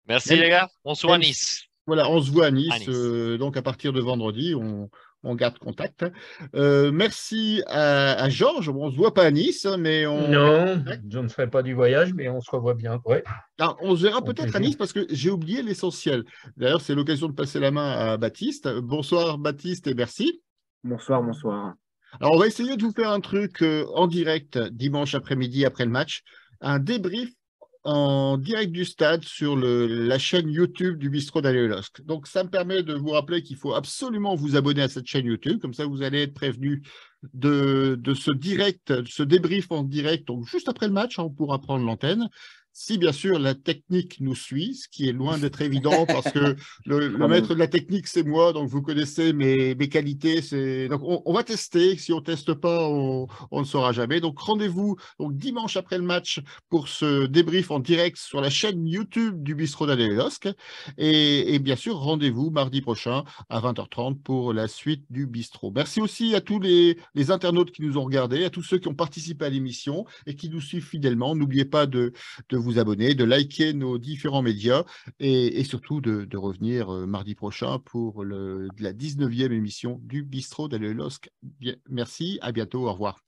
Merci les gars. On se voit à Nice. Voilà, on se voit à Nice. Donc, à partir de vendredi, on garde contact. Merci à Georges. On ne se voit pas à Nice, mais Non, je ne ferai pas du voyage, mais on se revoit bien. Ouais. Alors, on se verra peut-être à Nice parce que j'ai oublié l'essentiel. D'ailleurs, c'est l'occasion de passer la main à Baptiste. Bonsoir Baptiste et merci. Bonsoir. Alors, on va essayer de vous faire un truc en direct dimanche après-midi après le match. Un débrief en direct du stade sur la chaîne YouTube du bistrot d'Allé-le-Losc. Donc, ça me permet de vous rappeler qu'il faut absolument vous abonner à cette chaîne YouTube. Comme ça, vous allez être prévenu de ce débrief en direct. Donc, juste après le match, on pourra prendre l'antenne. Si, bien sûr, la technique nous suit, ce qui est loin d'être évident parce que le maître de la technique, c'est moi. Donc, vous connaissez mes qualités. Donc, on va tester. Si on ne teste pas, on ne saura jamais. Donc, rendez-vous dimanche après le match pour ce débrief en direct sur la chaîne YouTube du bistrot d'Allé-le-Losc. Et bien sûr, rendez-vous mardi prochain à 20h30 pour la suite du bistrot. Merci aussi à tous les internautes qui nous ont regardés, à tous ceux qui ont participé à l'émission et qui nous suivent fidèlement. N'oubliez pas de vous abonner, de liker nos différents médias et surtout de revenir mardi prochain pour la 19e émission du bistrot d'Allé-le-Losc. Merci, à bientôt, au revoir.